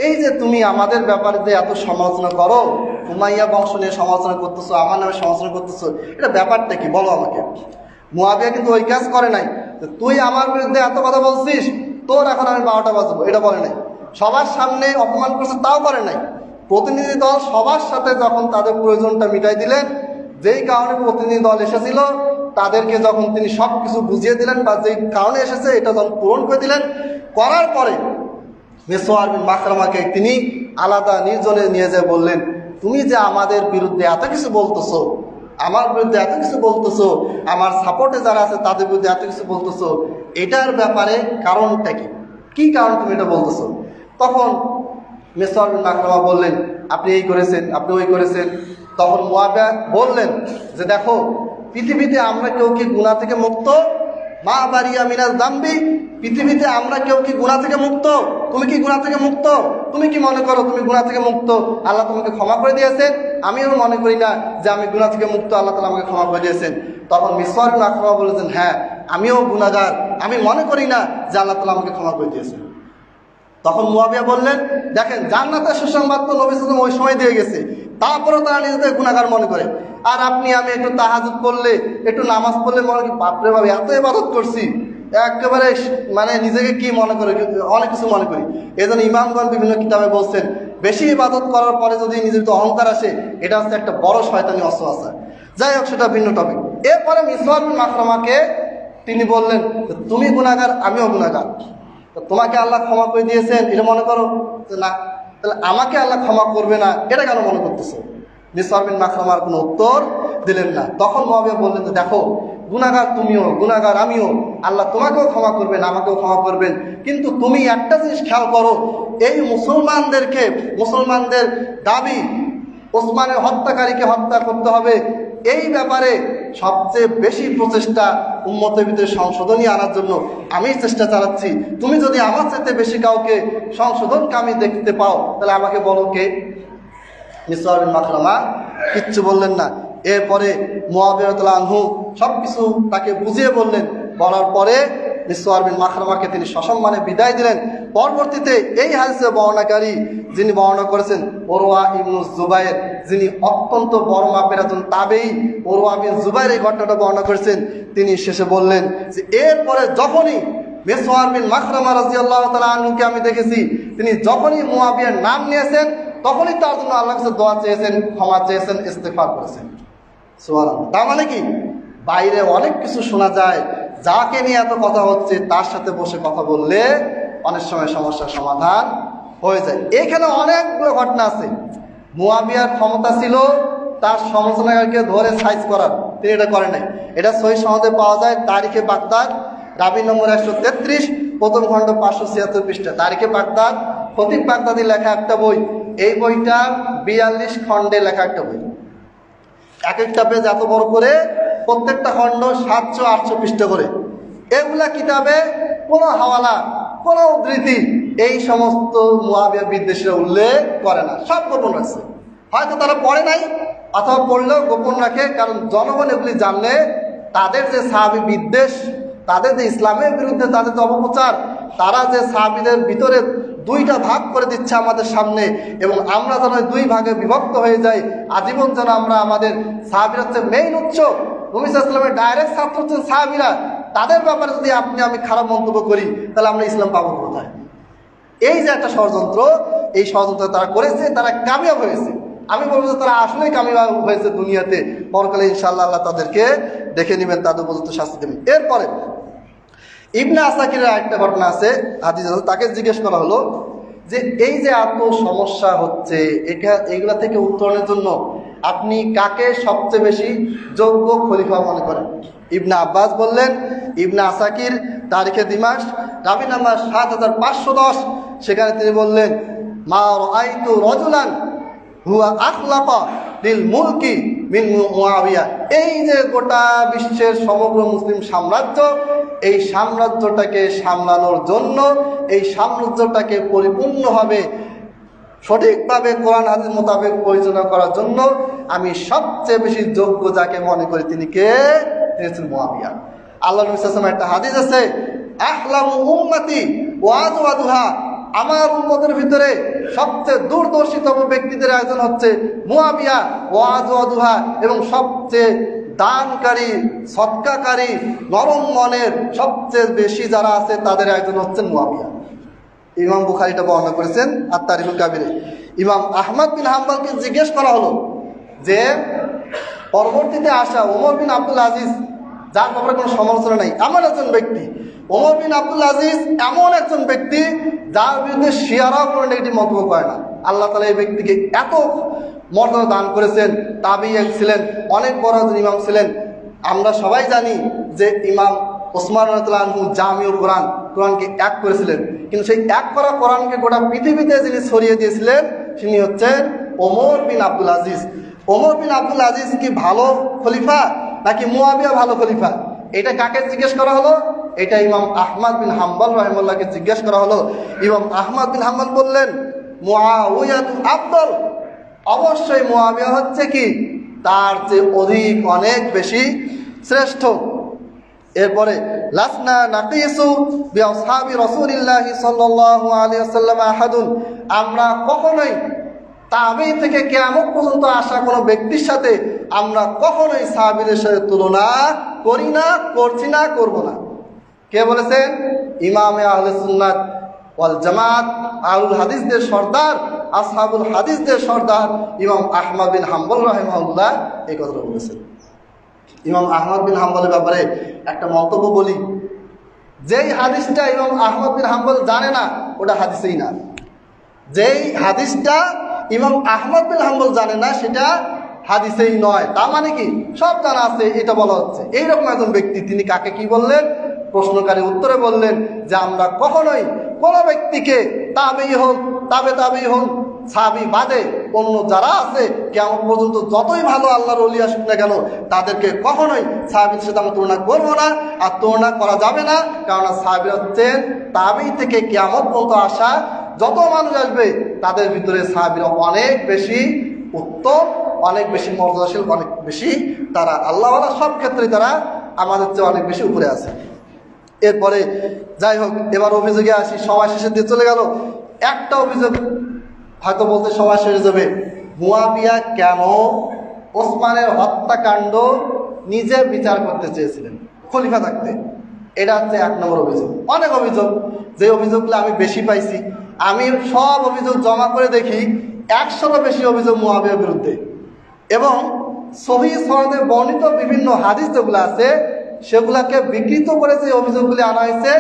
এই যে তুমি আমাদের ব্যাপারে যে এত সমালোচনা করো, উমাইয়া বংশ নিয়ে সমালোচনা করতেছো, আমার নামে সমালোচনা করতেছো, এটা ব্যাপারটা কি বলো আমাকে। মুআবিয়া কিন্তু ওই কাজ করে নাই, তুই আমার বিরুদ্ধে এত কথা বলছিস, তোর এখন আমি 12টা বাজবো, এটা বলে নাই। সবার সামনে অপমান করছে, তাও করে নাই। প্রতিনিধি দল সবার সাথে যখন তাদের প্রয়োজনটা মিটাই দিলেন, যেই কারণে প্রতিনিধি দল এসেছিল তাদেরকে যখন তিনি সব কিছু বুঝিয়ে দিলেন, বা যেই কারণে এসেছে এটা যখন পূরণ করে দিলেন, করার পরে মিসওয়ার বিন মাখরামাকে তিনি আলাদা নির্জনে নিয়ে যেয়ে বললেন, তুমি যে আমাদের বিরুদ্ধে এত কিছু বলতেছো, আমার বিরুদ্ধে এত কিছু বলতেছো, আমার সাপোর্টে যারা আছে তাদের বিরুদ্ধে এত কিছু বলতেছো, এটার ব্যাপারে কারণটা কি? কি কারণ তুমি এটা বলতেছো? তখন মিসওয়ার বিন মাখরামা বললেন, আপনি এই করেছেন, আপনি ওই করেছেন। তখন মুআবিয়া বললেন যে, দেখো, পৃথিবীতে আমরা কেউ কি গুনাহ থেকে মুক্ত? মা বারিয়া মিনাজ যামবি, পৃথিবীতে আমরা কেউ কি গুনাহ থেকে মুক্ত? তুমি কি গুনাহ থেকে মুক্ত? তুমি কি মনে করো তুমি গুনাহ থেকে মুক্ত? আল্লাহ তোমাকে ক্ষমা করে দিয়েছেন? আমিও মনে করি না যে আমি গুনাহ থেকে মুক্ত, আল্লাহ তাআলা আমাকে ক্ষমা করে দিয়েছেন। তখন মিসওয়ার বিন মাখরামা বলেছেন, হ্যাঁ, আমিও গুনাহগার, আমি মনে করি না যে আল্লাহ তাআলা আমাকে ক্ষমা করে দিয়েছেন। তখন মুআবিয়া বললেন, দেখেন, জান্নাতের সুসংবাদ তো নবী সাল্লাল্লাহু আলাইহি ওয়াসাল্লাম ওই সময় দিয়ে গেছে, তারপরেও তারা নিজেদের গুনাহগার মনে করে। আর আপনি আমি একটু তাহাজ্জুদ পড়লে, একটু নামাজ পড়লে মনে করি, বাপরে বাপ, এত ইবাদত করছি, একেবারে মানে নিজেকে কি মনে করে, অনেক কিছু মনে করি। এই জন্য ইমামগণ বিভিন্ন কিতাবে বলছেন, বেশি ইবাদত করার পরে যদি নিজের তো অহংকার আসে, এটা হচ্ছে একটা বড় শয়তানি অস্ত্র। যাই হোক, সেটা ভিন্ন টপিক। এরপরে মিসওয়ার বিন মাখরামাকে তিনি বললেন, তুমি গুনাহগার, আমিও গুনাহগার, তোমাকে আল্লাহ ক্ষমা করে দিয়েছেন এটা মনে করো যে না, তাহলে আমাকে আল্লাহ ক্ষমা করবে না এটা কেন মনে করতেছো? মিসওয়ার বিন মাখরামার কোনো উত্তর দিলেন না। তখন মুআবিয়া বললেন যে, দেখো, গুনাহগার তুমিও, গুনাহগার আমিও, আল্লাহ তোমাকেও ক্ষমা করবেন, আমাকেও ক্ষমা করবেন, কিন্তু তুমি একটা জিনিস খেয়াল করো, এই মুসলমানদের দাবি ওসমানের হত্যাকারীকে হত্যা করতে হবে, এই ব্যাপারে সবচেয়ে বেশি প্রচেষ্টা উম্মতের ভিতরে সংশোধনী আনার জন্য আমি চেষ্টা চালাচ্ছি। তুমি যদি আমার চাইতে বেশি কাউকে সংশোধনকামী দেখতে পাও তাহলে আমাকে বলো কে? মিসওয়ার বিন মাখরামা কিচ্ছু বললেন না। এরপরে মুআবিয়া রাদিয়াল্লাহু আনহু সবকিছু তাকে বুঝিয়ে বললেন। বলার পরে মিসওয়ার বিন মাখরামাকে তিনি সসম্মানে বিদায় দিলেন। পরবর্তীতে এই হাদিসের বর্ণনাকারী যিনি বর্ণনা করেছেন উরওয়া ইবনে জুবায়ের, যিনি অত্যন্ত বড় মাপের একজন তাবেঈ, উরওয়া বিন জুবায়ের এই ঘটনাটা বর্ণনা করেছেন। তিনি শেষে বললেন যে এরপরে যখনই মিসওয়ার বিন মাখরামা রাদিয়াল্লাহু তাআলা আনহুকে আমি দেখেছি, তিনি যখনই মুআবিয়ার নাম নিয়েছেন তখনই তার জন্য আল্লাহর কাছে দোয়া চেয়েছেন, ক্ষমা চেয়েছেন, ইস্তেগফার করেছেন। সুবহানাল্লাহ। তার মানে কি, বাইরে অনেক কিছু শোনা যায়, যাকে নিয়ে এত কথা হচ্ছে তার সাথে বসে কথা বললে অনেক সময় সমস্যার সমাধান হয়ে যায়। এখানে অনেকগুলো ঘটনা আছে। মুআবিয়ার ক্ষমতা ছিল তার সমালোচনাকারীকে ধরে সাইজ করার, তিনি এটা করেন নাই। এটা সহিহ সনদে পাওয়া যায়। তারিখে বাগদাদ, রাবি নম্বর 133, প্রথম খণ্ড 576 পৃষ্ঠা। তারিখে বাগদাদ, খতিব বাগদাদি লেখা একটা বই। এই বইটা 42 খণ্ডে লেখা একটা বই। এক একটা পেজ এত বড় করে, প্রত্যেকটা খণ্ড 700-800 পৃষ্ঠা করে। এগুলা কিতাবে কোনো হাওয়ালা, কোনো উদ্ধৃতি এই সমস্ত মুআবিয়া বিদ্বেষীরা উল্লেখ করে না, সব গোপন রাখছে। হয়তো তারা পড়ে নাই অথবা পড়লেও গোপন রাখে, কারণ জনগণ এগুলি জানলে তাদের যে সাহাবী বিদ্বেষ, তাদের যে ইসলামের বিরুদ্ধে তাদের যে অপপ্রচার, তারা যে সাহাবীদের ভিতরে দুইটা ভাগ করে দিচ্ছে আমাদের সামনে, এবং আমরা যেন দুই ভাগে বিভক্ত হয়ে যাই, আজীবন যেন আমরা আমাদের সাহাবীরা হচ্ছে মেইন উৎস, নবী সাল্লাল্লাহু আলাইহি ওয়াসাল্লামের ডাইরেক্ট ছাত্র হচ্ছেন সাহাবীরা, তাদের ব্যাপারে যদি আমি খারাপ মন্তব্য করি তাহলে আমরা ইসলাম পাবো কোথায়? এই যে একটা ষড়যন্ত্র, এই ষড়যন্ত্র তারা করেছে, তারা কামিয়াব হয়েছে। আমি বলবো যে তারা আসলেই কামিয়াব হয়েছে দুনিয়াতে, পরকালে ইনশাআল্লাহ আল্লাহ তাদেরকে দেখে নেবেন, তাদের উপযুক্ত শাস্তি দেবেন। এরপরে ইবনে আসাকিরের একটা ঘটনা আছে, হাদিস আছে। তাকে জিজ্ঞেস করা হলো যে এই যে এত সমস্যা হচ্ছে, এইগুলা থেকে উত্তরণের জন্য আপনি কাকে সবচেয়ে বেশি যোগ্য খলিফা মনে করেন? ইবনে আব্বাস বললেন, ইবনে আসাকির তারিখে দিমাশক, রাবি নাম্বার 7510, সেখানে তিনি বললেন মা রাআইতু রাজুলান হুয়া আখলাকা লিল মুলকি মিন মুআবিয়া। এই যে গোটা বিশ্বের সমগ্র মুসলিম সাম্রাজ্য, এই সাম্রাজ্যটাকে সামলানোর জন্য, এই সাম্রাজ্যটাকে পরিপূর্ণভাবে সঠিকভাবে কোরআন হাদিস মোতাবেক পরিচালনা করার জন্য আমি সবচেয়ে বেশি যোগ্য যাকে মনে করি তিনি কে? তিনি হচ্ছেন মুআবিয়া। আল্লাহ নবী সাল্লাল্লাহু আলাইহি ওয়াসাল্লাম একটা হাদিস আছে, আখলামু উম্মতি ওয়া আযওয়াদুহা, আমার উম্মতের ভিতরে সবচেয়ে দূরদর্শিতম ব্যক্তিদের একজন হচ্ছে মুআবিয়া, ওয়া আযওয়াদুহা, এবং সবচেয়ে দানকারী, সদকাকারী, নরম মনের সবচেয়ে বেশি যারা আছে তাদের একজন হচ্ছেন মুআবিয়া। ইমাম বুখারী এটা বর্ণনা করেছেন আর তারিখুল কাবিরে। ইমাম আহমদ বিন হাম্বলকে জিজ্ঞেস করা হলো যে পরবর্তীতে আসা ওমর বিন আব্দুল আজিজ, যার ব্যাপারে কোনো সমালোচনা নাই, এমন একজন ব্যক্তি, ওমর বিন আব্দুল আজিজ এমন একজন ব্যক্তি যার বিরুদ্ধে শিয়ারাও কোনো নেগেটিভ মন্তব্য করে না। আল্লাহ তাআলা এই ব্যক্তিকে এত মর্যাদা দান করেছেন। তাবিঈ ছিলেন, অনেক বড় একজন ইমাম ছিলেন। আমরা সবাই জানি যে ইমাম ওসমান রাদিয়াল্লাহু আনহু জামিউল কোরআন, কোরআনকে এক করেছিলেন, কিন্তু সেই এক করা কোরআনকে গোটা পৃথিবীতে যিনি ছড়িয়ে দিয়েছিলেন তিনি হচ্ছেন ওমর বিন আব্দুল আজিজ। ওমর বিন আব্দুল আজিজ কি ভালো খলিফা নাকি মুআবিয়া ভালো খলিফা? এটা কাকে জিজ্ঞেস করা হলো? এটা ইমাম আহমদ বিন হাম্বল রাহিমাহুল্লাহকে জিজ্ঞেস করা হলো। ইমাম আহমদ বিন হাম্বল বললেন মুআউইয়া আফদল, অবশ্যই মুআবিয়া হচ্ছে কি তার চেয়ে অধিক, অনেক বেশি শ্রেষ্ঠ। এরপরে লাসনা নাকিসু বিআসহাবি রাসূলিল্লাহি সাল্লাল্লাহু আলাইহি ওয়াসাল্লাম আহাদুন, আমরা কখনোই তাবেঈ থেকে কিয়ামত পর্যন্ত আসা কোনো ব্যক্তির সাথে আমরা কখনোই সাহাবীদের সাথে তুলনা করি না, করছি না, করব না। কে বলেছেন? ইমামে আহলে সুন্নাত ওয়াল জামাত, আহলুল হাদিসদের সর্দার, আসহাবুল হাদিসদের সর্দার ইমাম আহমদ বিন হাম্বল রাহিমাহুল্লাহ এই কথাটা বলেছেন। ইমাম আহমদ বিন হাম্বলের ব্যাপারে একটা মন্তব্য বলি, যেই হাদিসটা ইমাম আহমদ বিন হাম্বল জানে না ওটা হাদিসেই না, যেই হাদিসটা ইমাম আহমদ বিন হাম্বল জানে না সেটা হাদিসেই নয়। তার মানে কি সব জানা আছে এটা বলা হচ্ছে। এইরকম একজন ব্যক্তি, তিনি কাকে কি বললেন? প্রশ্নকারী উত্তরে বললেন যে আমরা কখনোই কোনো ব্যক্তিকে তাবেঈ হোক, তাবেঈ হোক, সাহাবী বাদে অন্য যারা আছে কিয়ামত পর্যন্ত যতই ভালো আল্লাহর ওলি আসুক না কেন তাদেরকে কখনোই সাহাবীর সাথে আমরা তুলনা করবো না, আর তুলনা করা যাবে না। কারণ সাহাবীরা হচ্ছেন তাবী থেকে কিয়ামত পর্যন্ত আসা যত মানুষ আসবে তাদের ভিতরে সাহাবীরা অনেক বেশি উত্তম, অনেক বেশি মর্যাদাশীল, অনেক বেশি তারা আল্লাহওয়ালা, সব ক্ষেত্রে তারা আমাদের চেয়ে অনেক বেশি উপরে আছে। এরপরে যাই হোক, এবার অভিযোগে আসি। সময় শেষের দিয়ে চলে গেল। একটা অভিযোগ হয়তো বলতে সময় শেষ যাবে, মুয়াবিয়া কেন ওসমানের হত্যাকাণ্ড নিজে বিচার করতে চেয়েছিলেন খলিফা থাকতে? এটা হচ্ছে 1 নম্বর অভিযোগ। অনেক অভিযোগ, যে অভিযোগগুলো আমি বেশি পাইছি, আমি সব অভিযোগ জমা করে দেখি 100রও বেশি অভিযোগ মুয়াবিয়ার বিরুদ্ধে। এবং সহিহ সনদে বর্ণিত বিভিন্ন হাদিস যেগুলো আছে সেগুলাকে বিকৃত করে যে অভিযোগগুলি আনা হয়েছে,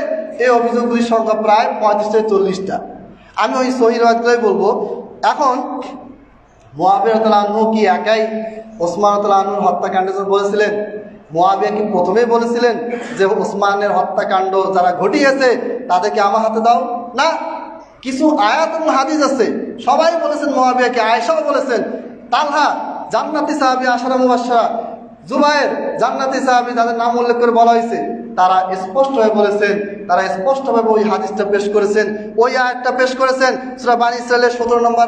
এই অভিযোগগুলির সংখ্যা প্রায় 35 থেকে 40টা। আমি ওই সহিহ রাওয়ায়াতগুলোই বলবো। এখন মুয়াবিয়া রাদিয়াল্লাহু আনহু কি একাই ওসমান রাদিয়াল্লাহু আনহুর হত্যাকাণ্ডে বলেছিলেন? মুয়াবিয়া কি প্রথমেই বলেছিলেন যে ওসমানের হত্যাকাণ্ড যারা ঘটিয়েছে তাদেরকে আমার হাতে দাও? না, কিছু আয়াত এবং হাদিস আছে, সবাই বলেছেন মুয়াবিয়াকে। আয়েশাও বলেছেন, তালহা জান্নাতি সাহাবী, আশারা মুবাশশারা, জুবায়ের জান্নাতি সাহাবী, যাদের নাম উল্লেখ করে বলা হয়েছে, তারা স্পষ্টভাবে বলেছেন, তারা স্পষ্টভাবে ওই হাদিসটা পেশ করেছেন, ওই আয়াতটা পেশ করেছেন। সূরা বানী ইসরাঈলের 17 নম্বর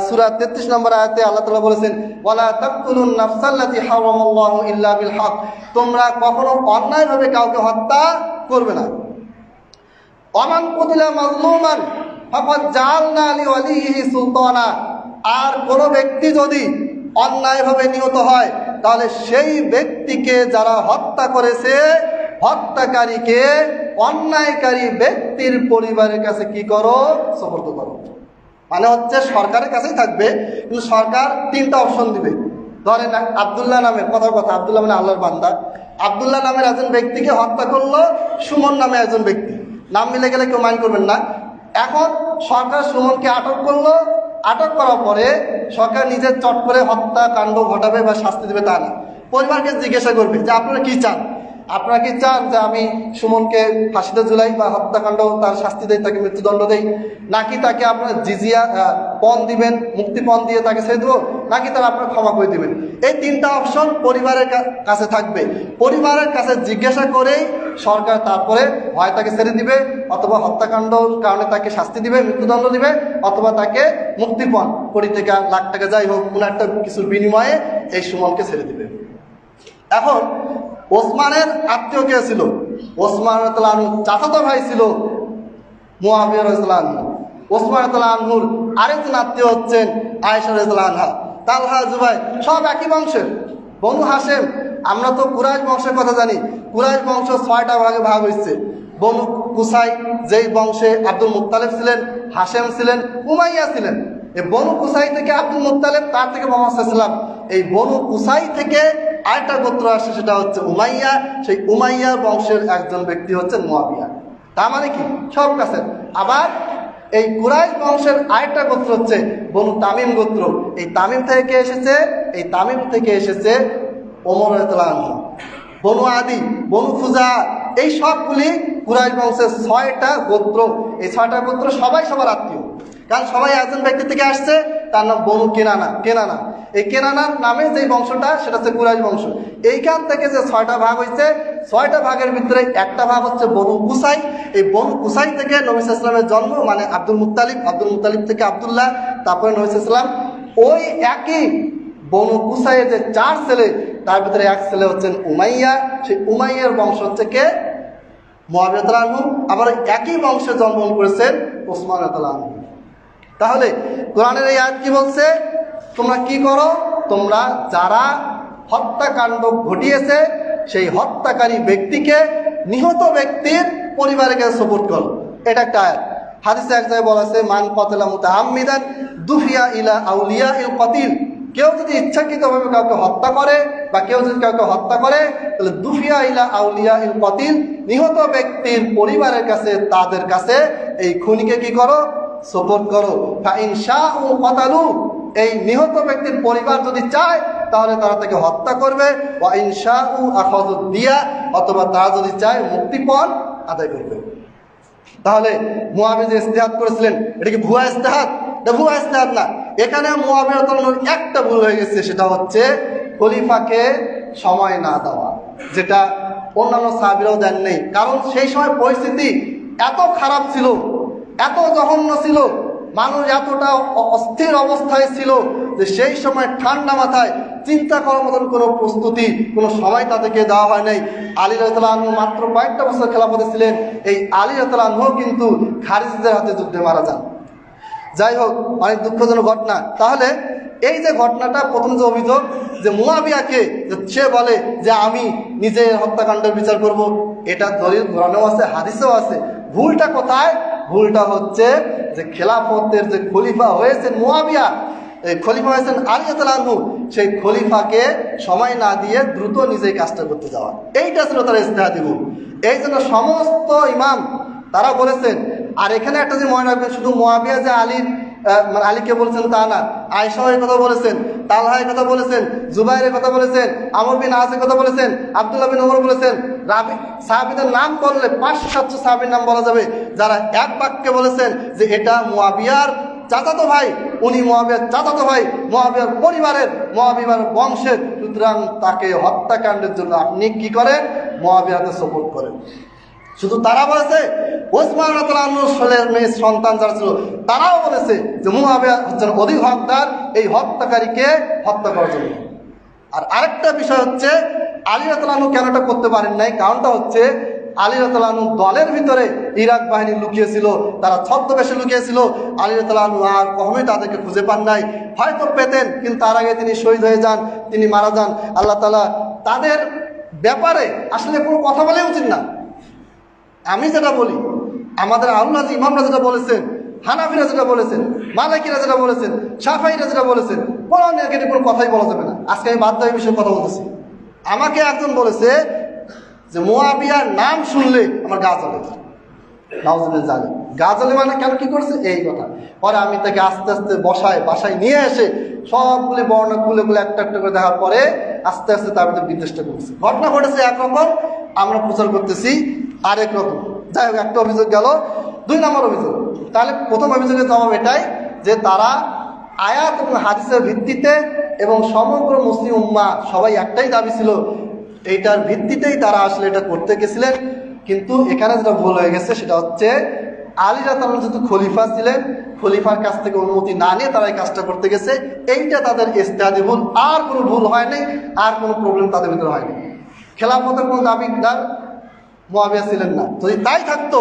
সূরা 33 নম্বর আয়াতে আল্লাহ তাআলা বলেছেন, ওয়ালা তাকতুলুন নাফসাল্লাতী হারামাল্লাহু ইল্লা বিল হক, তোমরা কখনো অন্যায়ভাবে কাউকে হত্যা করবে না। ওয়ামান কুতিলা মাজলুমান ফাকাদ জাআলনা লিওয়ালিহি সুলতানা, আর কোন ব্যক্তি যদি অন্যায়ভাবে নিহত হয় তাহলে সেই ব্যক্তিকে যারা হত্যা করেছে, হত্যাকারীকে অন্যায়কারী ব্যক্তির পরিবারের কাছে কি করো? সুপর্দ করো। মানে হচ্ছে সরকারের কাছেই থাকবে, কিন্তু সরকার 3টা অপশন দিবে। ধরেন আব্দুল্লাহ নামের, কথার কথা, আব্দুল্লাহ মানে আল্লাহর বান্দা, আব্দুল্লাহ নামের একজন ব্যক্তিকে হত্যা করলো সুমন নামে একজন ব্যক্তি, নাম মিলে গেলে কেউ মাইন্ড করবেন না। এখন সরকার সুমনকে আটক করলো, আটক করার পরে সরকার নিজের চট করে হত্যাকাণ্ড ঘটাবে বা শাস্তি দেবে তা না, পরিবারকে জিজ্ঞাসা করবে যে আপনারা কি চান? আপনারা কি চান যে আমি সুমনকে ফাঁসিতে ঝুলাই বা হত্যাকাণ্ড তার শাস্তি দেই, তাকে মৃত্যুদণ্ড দেই, নাকি তাকে আপনারা জিজিয়া পণ দিবেন, মুক্তিপণ দিয়ে তাকে ছেড়ে দেবো, নাকি তারা আপনারা ক্ষমা করে দিবেন? এই 3টা অপশন পরিবারের কাছে থাকবে। পরিবারের কাছে জিজ্ঞাসা করেই সরকার তারপরে হয় তাকে ছেড়ে দিবে, অথবা হত্যাকাণ্ডর কারণে তাকে শাস্তি দিবে, মৃত্যুদণ্ড দিবে, অথবা তাকে মুক্তিপণ, কোটি টাকা, লাখ টাকা, যাই হোক কোনো একটা কিছুর বিনিময়ে এই সুমনকে ছেড়ে দিবে। এখন ওসমানের আত্মীয় কে ছিল? ওসমান রাদিয়াল্লাহু আনহু চাচাতো ভাই ছিল মুয়াবিয়া রাদিয়াল্লাহু আনহু। ওসমান রাদিয়াল্লাহু আনহুর আরেকজন আত্মীয় হচ্ছেন আয়েশা রাদিয়াল্লাহু আনহা, তালহা, জুবাইর, সব একই বংশের, বনু হাশেম। আমরা তো কুরাইশ বংশের কথা জানি, কুরাইশ বংশ 6টা ভাগে ভাগ হয়েছে। বনু কুসাই, যেই বংশে আব্দুল মুত্তালিব ছিলেন, হাশেম ছিলেন, উমাইয়া ছিলেন। এই বনু কুসাই থেকে আব্দুল মুত্তালিব, তার থেকে মুহাম্মদ সাল্লাল্লাহু আলাইহি ওয়াসাল্লাম। এই বনু কুসাই থেকে আরেকটা গোত্র আসছে, সেটা হচ্ছে উমাইয়া। সেই উমাইয়া বংশের একজন ব্যক্তি হচ্ছেন মুয়াবিয়া। তার মানে কি সব কাছে। আবার এই কুরাইশ বংশের আরেকটা গোত্র হচ্ছে বনু তামিম গোত্র। এই তামিম থেকে এসেছে, এই তামিম থেকে এসেছে ওমর রাদিয়াল্লাহু আনহু। বনু আদি, বনু খুজা, এই সবগুলি কুরাইশ বংশের 6টা গোত্র। এই 6টা গোত্র সবাই সবার আত্মীয়, কারণ সবাই একজন ব্যক্তি থেকে আসছে, তার নাম বনু কেনানা। কেনানা, এই কেনানার নামে যে বংশটা, সেটা হচ্ছে কুরাইশ বংশ। এইখান থেকে যে 6টা ভাগ হয়েছে, 6টা ভাগের ভিতরে একটা ভাগ হচ্ছে বনু কুসাই। এই বনু কুসাই থেকে নবী সাল্লাল্লাহু আলাইহি ওয়াসাল্লামের জন্ম, মানে আব্দুল মুত্তালিব, আব্দুল মুত্তালিব থেকে আব্দুল্লাহ, তারপরে নবী সাল্লাল্লাহু আলাইহি ওয়াসাল্লাম। ওই একই বনু কুসাইয়ের যে 4 ছেলে, তার ভিতরে এক ছেলে হচ্ছেন উমাইয়া। সেই উমাইয়ার বংশ হচ্ছে কে? মুয়াবিয়া রাদিয়াল্লাহু আনহু। আবার একই বংশে জন্মগ্রহণ করেছেন ওসমান রাদিয়াল্লাহু আনহু। তাহলে কোরআনের এই আয়াত কি বলছে? তোমরা কি করো? তোমরা যারা হত্যাকাণ্ড ঘটিয়েছে সেই হত্যাকারী ব্যক্তিকে নিহত ব্যক্তির পরিবারের কাছে সাপোর্ট করো। এটা একটা আয়াত। হাদিসে এক জায়গায় বলা আছে, মান কাতালা মুতাআম্মিদান দুফিয়া ইলা আউলিয়াইল কাতিল। কেউ যদি ইচ্ছাকৃতভাবে কাউকে হত্যা করে বা কেউ যদি কাউকে হত্যা করে, তাহলে দুফিয়া ইলা আউলিয়াইল কাতিল, নিহত ব্যক্তির পরিবারের কাছে, তাদের কাছে এই খুনিকে কি করো? সাপোর্ট করো। ফাইন শাউ কাতালু, এই নিহত ব্যক্তির পরিবার যদি চায় তাহলে তারা তাকে হত্যা করবে। ওয়া ইন শাউ আখাযু দিয়া, অথবা তারা যদি চায় মুক্তিপণ আদায় করবে। তাহলে মুয়াবিয়া যে ইজতিহাদ করেছিলেন, এটা কি ভুয়া ইজতিহাদ? এটা ভুয়া ইজতিহাদ না, এখানে মুআবিয়া রাদিয়াল্লাহু আনহুর একটা ভুল হয়ে গেছে, সেটা হচ্ছে খলিফাকে সময় না দেওয়া, যেটা অন্যান্য সাহাবীরাও দেন নেই। কারণ সেই সময় পরিস্থিতি এত খারাপ ছিল, এত জঘন্য ছিল, মানুষ এতটা অস্থির অবস্থায় ছিল যে সেই সময় ঠান্ডা মাথায় চিন্তা করার মতন কোনো প্রস্তুতি, কোনো সময় তাদেরকে দেওয়া হয় নাই। আলী রাদিয়াল্লাহু আনহু মাত্র কয়েকটা বছর খেলাফতে ছিলেন। এই আলী রাদিয়াল্লাহু আনহু কিন্তু খারিজদের হাতে যুদ্ধে মারা যান। যাই হোক, অনেক দুঃখজনক ঘটনা। তাহলে এই যে ঘটনাটা, প্রথম যে অভিযোগ যে মুআবিয়াকে সে বলে যে আমি নিজে হত্যাকাণ্ডের বিচার করব, এটা দলিল কোরআনেও আছে, হাদিসেও আছে। ভুলটা কোথায়? ভুলটা হচ্ছে যে খেলাফতের যে খলিফা হয়েছেন মুআবিয়া, এই খলিফা হয়েছেন আলী রাদিয়াল্লাহু আনহু, সেই খলিফাকে সময় না দিয়ে দ্রুত নিজেই কাজটা করতে যাওয়া, এইটা ছিল তার ইজতিহাদি ভুল। এই জন্য সমস্ত ইমাম তারা বলেছেন। আর এখানে একটা যে মনে রাখবেন, শুধু মুআবিয়া যে আলীকে বলেছেন তা না, আয়েশার কথা বলেছেন, তালহার কথা বলেছেন, জুবাইরের কথা বলেছেন, আমর বিন আসের কথা বলেছেন, আব্দুল্লাহ বিন ওমর বলেছেন। সাহাবীদের নাম বললে 500-700 সাহাবীর নাম বলা যাবে, যারা এক বাক্যে বলেছেন যে এটা মুআবিয়ার চাচাতো ভাই, উনি মুআবিয়ার চাচাতো ভাই, মুআবিয়ার পরিবারের, মুআবিয়ার বংশের, সুতরাং তাকে হত্যাকাণ্ডের জন্য আপনি কি করেন? মুআবিয়াকে সাপোর্ট করেন। শুধু তারা বলেছে, ওসমান রাদিয়াল্লাহু আনহুর ছেলের মেয়ে সন্তান যারা ছিল তারাও বলেছে যে মুআবিয়া হচ্ছেন অধিক হকদার এই হত্যাকারীকে হত্যা করার জন্য। আর আরেকটা বিষয় হচ্ছে, আলী রাদিয়াল্লাহু আনহু কেন এটা করতে পারেন নাই? কারণটা হচ্ছে আলী রাদিয়াল্লাহু আনহু দলের ভিতরে ইরাক বাহিনী লুকিয়েছিল, তারা ছদ্মবেশে লুকিয়েছিল। আলী রাদিয়াল্লাহু আনহু আর কখনোই তাদেরকে খুঁজে পান নাই। হয়তো পেতেন, কিন্তু তার আগে তিনি শহীদ হয়ে যান, তিনি মারা যান। আল্লাহ তাআলা তাদের ব্যাপারে আসলে কোনো কথা বলে উচিত না। আমি যেটা বলি, আমাদের আল্লাহ ইমামরা যেটা বলেছেন, হানাফিরা যেটা বলেছেন, মালিকিরা যেটা বলেছেন, শাফিঈরা যেটা বলেছেন, কোনো নেগেটিভ কোনো কথাই বলা যাবে না। আজকে আমি বাদ এই বিষয়ে কথা বলতেছি। আমাকে একজন বলেছে যে মুআবিয়ার নাম শুনলে আমার গা জ্বলে। নাউজুবিল্লাহ, জানি গা জ্বলে মানে কেন, কি করছে এই কথা। পরে আমি তাকে আস্তে আস্তে বাসায় নিয়ে এসে সবগুলি বর্ণনা খুলে একটা একটা করে দেখার পরে আস্তে আস্তে তার ভিতরে বিদ্বেষটা করছে। ঘটনা ঘটেছে একরকম, আমরা প্রচার করতেছি আরেক রকম। যাই হোক, একটা অভিযোগ গেল। 2 নম্বর অভিযোগ, তাহলে প্রথম অভিযোগের জবাব এটাই যে তারা আয়াত এবং হাদিসের ভিত্তিতে এবং সমগ্র মুসলিম উম্মাহ সবাই একটাই দাবি ছিল, এইটার ভিত্তিতেই তারা আসলে এটা করতে গেছিলেন। কিন্তু এখানে যেটা ভুল হয়ে গেছে সেটা হচ্ছে আলী রাদিয়াল্লাহু আনহু যেহেতু খলিফা ছিলেন, খলিফার কাছ থেকে অনুমতি না নিয়ে তারা এই কাজটা করতে গেছে। এইটা তাদের ইজতিহাদি ভুল, আর কোনো ভুল হয়নি, আর কোনো প্রবলেম তাদের ভিতরে হয়নি। খেলাফতের কোনো দাবিদার মুআবিয়া ছিলেন না। যদি তাই থাকতো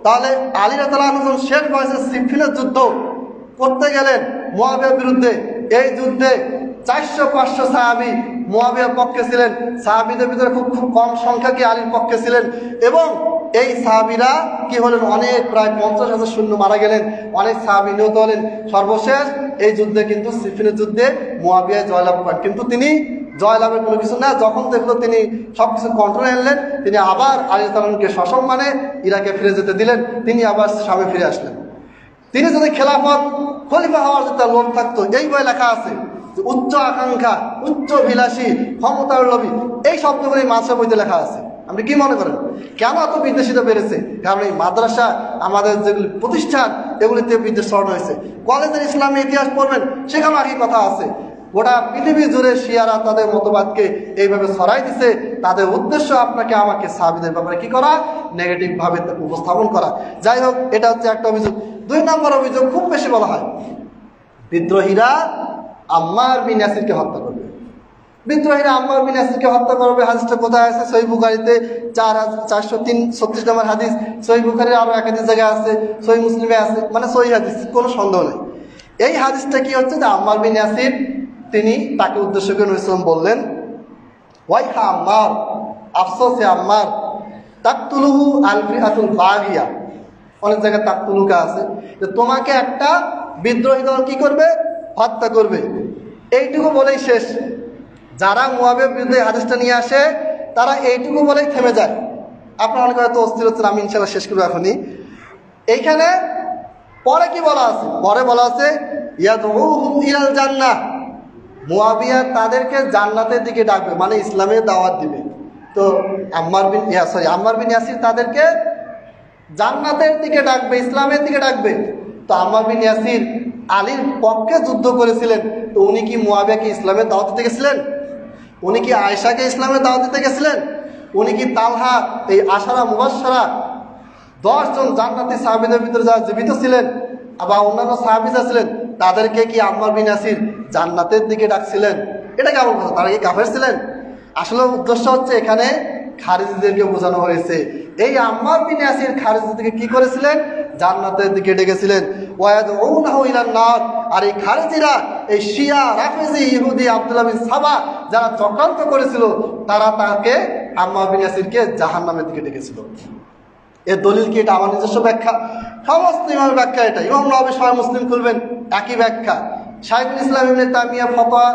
তাহলে আলী রাদিয়াল্লাহু আনহু শেষ বয়সে সিফিনের যুদ্ধ করতে গেলেন মুআবিয়ার বিরুদ্ধে। এই যুদ্ধে 400-500 সাহাবী মুআবিয়ার পক্ষে ছিলেন। সাহাবীদের ভিতরে খুব কম সংখ্যা কি আলীর পক্ষে ছিলেন। এবং এই সাহাবীরা কি হলেন, অনেক প্রায় 50,000 সৈন্য মারা গেলেন, অনেক সাহাবী নিহত হলেন। সর্বশেষ এই যুদ্ধে কিন্তু সিফিনের যুদ্ধে মুআবিয়া জয়লাভ করেন। কিন্তু তিনি জয়লাভের কোনো কিছু না, যখন দেখলো তিনি সবকিছু কন্ট্রোলে আনলেন, তিনি আবার আলী রাদিয়াল্লাহু আনহুকে সসম্মানে ইরাকে ফিরে যেতে দিলেন। তিনি আবার শামে ফিরে আসলেন। তিনি যদি খেলাফত খলিফা হওয়ার যে তার লোভ থাকতো, এই বই লেখা আছে যে উচ্চ আকাঙ্ক্ষা, উচ্চ বিলাসী, ক্ষমতার লোভী, এই শব্দগুলি মাদ্রাসা বইতে লেখা আছে। আপনি কি মনে করেন কেন এত বিদ্বেষিতা বেড়েছে? কারণ এই মাদ্রাসা, আমাদের যেগুলি প্রতিষ্ঠান, এগুলিতে বিদ্বেষ ছড়ানো হয়েছে। কলেজের ইসলামী ইতিহাস পড়বেন, সেখানে একই কথা আছে। গোটা পৃথিবী জুড়ে শিয়ারা তাদের মতবাদকে এইভাবে ছড়াই দিছে। তাদের উদ্দেশ্য আপনাকে আমাকে সাহাবীদের ব্যাপারে কি করা, নেগেটিভ ভাবে উপস্থাপন করা। যাই হোক, এটা হচ্ছে একটা অভিযোগ। 2 নম্বর অভিযোগ খুব বেশি বলা হয়, বিদ্রোহীরা আম্মার বিন ইয়াসিরকে হত্যা করবে। বিদ্রোহীরা আম্মার বিন ইয়াসিরকে হত্যা করবে। হাদিসটা কোথায় আছে? সহিহ বুখারীতে 4436 নম্বর হাদিস। সহিহ বুখারীর আরো একাধিক জায়গায় আছে, সহিহ মুসলিমে আছে, মানে সহিহ হাদিস, কোনো সন্দেহ নেই। এই হাদিসটা কি হচ্ছে যে আম্মার বিন ইয়াসির, তিনি তাকে উদ্দেশ্য করে নবী সাল্লাল্লাহু আলাইহি ওয়াসাল্লাম বললেন, ওয়াইহা আম্মার, আফসোস হে আম্মার, তাকতুলুহু আল-ফিআতুল বাগিয়া। অনেক জায়গায় তাকতুলুকা আছে, যে তোমাকে একটা বিদ্রোহী দল কি করবে, হত্যা করবে। এইটুকু বলেই শেষ। যারা মুআবিয়ার বিরুদ্ধে হাদিসটা নিয়ে আসে তারা এইটুকু বলেই থেমে যায়। আপনারা অনেকে হয়তো অস্থির হচ্ছেন, আমি ইনশাআল্লাহ শেষ করবো এখনই। এইখানে পরে কি বলা আছে? পরে বলা আছে ইয়াদউহুম ইলাল জান্নাহ, মুআবিয়া তাদেরকে জান্নাতের দিকে ডাকবে, মানে ইসলামের দাওয়াত দিবে। তো আম্মার বিন ইয়াসির তাদেরকে জান্নাতের দিকে ডাকবে, ইসলামের দিকে ডাকবে। তো আম্মার বিন ইয়াসির আলীর পক্ষে যুদ্ধ করেছিলেন, তো উনি কি মুয়াবিয়াকে ইসলামের দাওয়াত দিতে গেছিলেন? উনি কি আয়েশাকে ইসলামের দাওয়াত দিতে গেছিলেন? উনি কি তালহা, এই আশারা মুবাশশারা 10 জন জান্নাতি সাহাবীদের ভিতরে যারা জীবিত ছিলেন বা অন্যান্য সাহাবী যারা ছিলেন তাদেরকে কি আম্মার বিন ইয়াসির জান্নাতের দিকে ডাকছিলেন? এটা কেমন কথা? তারা কি কাফের ছিলেন? আসলে উদ্দেশ্য হচ্ছে এখানে খারিজিদেরকে বোঝানো হয়েছে। এই আম্মার বিন ইয়াসির খারিজিদেরকে কি করেছিলেন? জান্নাতের দিকে ডেকেছিলেন। ওয়ায়াদউনাহু ইলান নার। আর এই খারিজিরা, এই শিয়া, রাফেজি, ইহুদি, আব্দুল্লাহ বিন সাবা যারা চক্রান্ত করেছিল, তারা তাকে আম্মার বিন ইয়াসিরকে জাহান্নামের দিকে ডেকেছিল। এর দলিল কি? এটা আমার নিজস্ব ব্যাখ্যা, সমস্ত ইমামের ব্যাখ্যা এটা। ইমাম নববী সহিহ মুসলিম খুলবেন, একই ব্যাখ্যা। শাইখুল ইসলাম ইবনে তাইমিয়া ফতোয়া,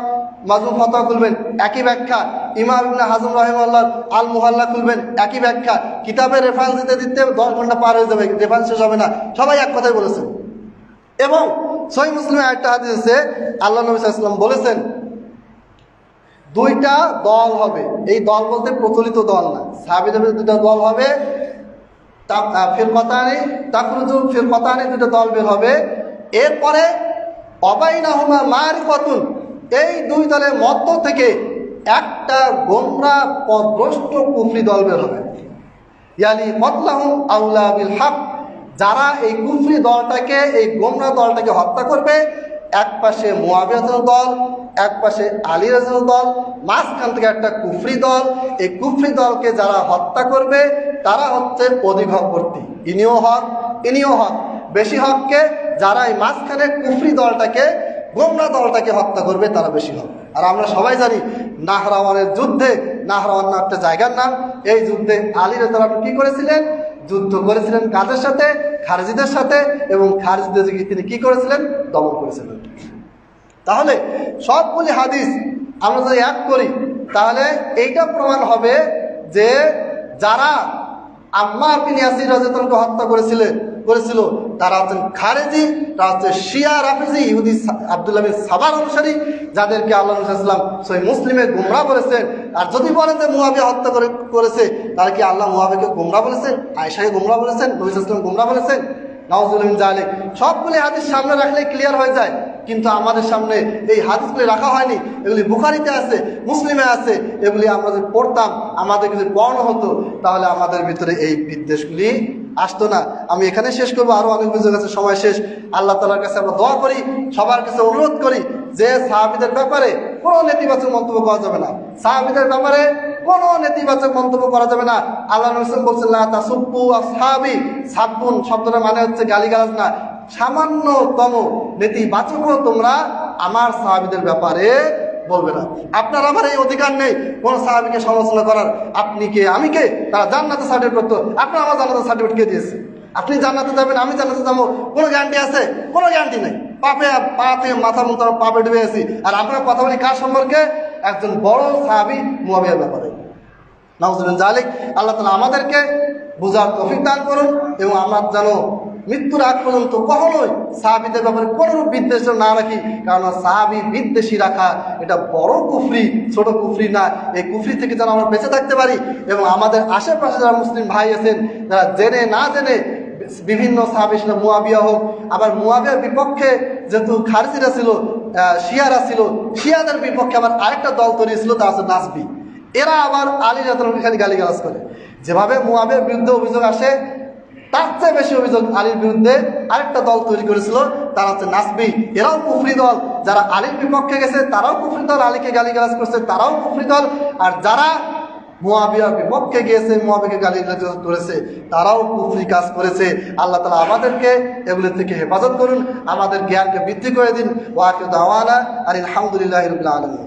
মাজমু ফতোয়া খুলবেন, একই ব্যাখ্যা। ইমাম ইবনে হাজম রাহিমাহুল্লাহ আল মুহাল্লা খুলবেন, একই ব্যাখ্যা। কিতাবের রেফারেন্স দিতে দিতে 10 ঘন্টা পার হয়ে যাবে, রেফারেন্স শেষ হবে না। সবাই এক কথাই বলেছেন। এবং সহিহ মুসলিমে একটা হাদিস আছে, আল্লাহ নবী সাল্লাল্লাহু আলাইহি ওয়াসাল্লাম বলেছেন 2টা দল হবে। এই দল বলতে প্রচলিত দল না, সাহাবীদের 2টা দল হবে। ফিরকাতানি তাখরুজু ফিরকাতানি, 2টা দল বের হবে। এরপরে অবাইনাহুমা মারিফাতুন, এই 2 দলের মধ্য থেকে একটা গোমরা পথভ্রষ্ট কুফরি দল বের হবে। ইয়ালি কতলাহুম আউলা বিল হক, যারা এই কুফরি দলটাকে, এই গোমরা দলটাকে হত্যা করবে। এক পাশে মুয়াবিয়ার দল, এক পাশে আলী রাদিয়াল্লাহু দল, মাঝখান থেকে একটা কুফরি দল। এই কুফরি দলকে যারা হত্যা করবে তারা হচ্ছে অধিক হকবর্তী। ইনিও হক, ইনিও হক। বেশি হককে যারা এই মাঝখানে কুফরি দলটাকে, গোমরা দলটাকে হত্যা করবে তারা বেশি হক। আর আমরা সবাই জানি নাহরাওয়ানের যুদ্ধে, নাহরাওয়ান একটা জায়গার নাম, এই যুদ্ধে আলী রাদিয়াল্লাহু আনহু কি করেছিলেন? যুদ্ধ করেছিলেন কাদের সাথে? খারিজিদের সাথে। এবং খারিজিদের তিনি কি করেছিলেন? দমন করেছিলেন। তাহলে সবগুলি হাদিস আমরা যদি এক করি তাহলে এইটা প্রমাণ হবে যে যারা আম্মার বিন ইয়াসির রাদিয়াল্লাহু আনহু হত্যা করেছিল তারা হচ্ছেন খারেজি, তারা হচ্ছে শিয়া, রাফিজি, ইহুদি, আব্দুল্লাহ বিন সাবার অনুসারী, যাদেরকে আল্লাহ নবী সাল্লাল্লাহু আলাইহি ওয়াসাল্লাম সহিহ মুসলিমে গোমরা বলেছেন। আর যদি বলেন যে মুয়াবিয়া হত্যা করেছে, তাহলে কি আল্লাহ মুয়াবিয়াকে গোমরা বলেছেন? আয়েশাকে গোমরা বলেছেন? নবী সাল্লাল্লাহু আলাইহি ওয়াসাল্লাম গোমরা বলেছেন? নাউযুবিল্লাহি মিন যালিক। সবগুলি হাদিস সামনে রাখলে ক্লিয়ার হয়ে যায়, কিন্তু আমাদের সামনে এই হাদিসগুলি রাখা হয়নি। এগুলি বুখারীতে আছে, মুসলিমে আছে। এগুলি আমরা যদি পড়তাম, আমাদের যদি পড়ানো হতো, তাহলে আমাদের ভিতরে এই বিদ্বেষগুলি আসতো না। আমি এখানে শেষ করবো, আরো অনেক কিছু কাছে সময় শেষ। আল্লাহ তাআলার কাছে আমরা দোয়া করি, সবার কাছে অনুরোধ করি যে সাহাবীদের ব্যাপারে কোনো নেতিবাচক মন্তব্য করা যাবে না। সাহাবীদের ব্যাপারে কোনো নেতিবাচক মন্তব্য করা যাবে না। আল্লাহ নবী সাল্লাল্লাহু আলাইহি ওয়াসাল্লাম বলছেন লা তাসুব্বু আসহাবি। সাব্বুন শব্দটার মানে হচ্ছে গালিগালাজ না, সামান্যতম নেতিবাচকও তোমরা আমার সাহাবীদের ব্যাপারে বলবে না। আপনার আমার এই অধিকার নেই কোন সাহাবীকে সমালোচনা করার। আপনি কে, আমি কে? তারা জান্নাতের সার্টিফিকেট করতো, আপনি আমার জান্নাতের সার্টিফিকেট কে দিয়েছে? আপনি জান্নাতে যাবেন, আমি জান্নাতে যাবো, কোনো গ্যারান্টি আছে? কোনো গ্যারান্টি নেই। পা থেকে মাথা মুখ পাপে ডুবে আছি। আর আপনার কথা বলি কার সম্পর্কে? একজন বড় সাহাবী মুয়াবিয়ার ব্যাপারে। নাউযুবিল্লাহি মিন যালিক। আল্লাহ তাআলা আমাদেরকে বুঝার তৌফিক দান করুন এবং আমরা যেন মৃত্যুর আগ পর্যন্ত কখনোই সাহাবীদের ব্যাপারে কোনরূপ বিদ্বেষ না রাখি। কারণ সাহাবী বিদ্বেষী রাখা এটা বড় কুফরি, ছোট কুফরি না। এই কুফরি থেকে যেন আমরা বেঁচে থাকতে পারি এবং আমাদের আশেপাশে যারা মুসলিম ভাই আছেন, যারা জেনে না জেনে বিভিন্ন সাহাবী, সেটা মুয়াবিয়া হোক, আবার মুয়াবিয়ার বিপক্ষে যেহেতু খারিজিরা ছিল, শিয়ারা ছিল, শিয়াদের বিপক্ষে আবার আরেকটা দল তৈরি ছিল, তা হচ্ছে নাসবি। এরা আবার আলী রাদিয়াল্লাহু আনহু খালি গালিগালাজ করে। যেভাবে মুয়াবিয়ার বিরুদ্ধে অভিযোগ আসে, তার চেয়ে বেশি অভিযোগ আলীর বিরুদ্ধে আরেকটা দল তৈরি করেছিল, তারা হচ্ছে নাসবি। এরাও কুফরি দল। যারা আলীর বিপক্ষে গেছে তারাও কুফরি দল, আলীকে গালিগালাজ করছে তারাও কুফরি দল। আর যারা মুয়াবিয়ার বিপক্ষে গিয়েছে, মুয়াবিয়াকে গালিগালাজ করেছে, তারাও কুফরি কাজ করেছে। আল্লাহ তাআলা আমাদেরকে এগুলো থেকে হেফাজত করুন, আমাদের জ্ঞানকে বৃদ্ধি করে দিন। ওয়া আখিরু দাওয়ানা আলহামদুলিল্লাহি রাব্বিল আলামিন।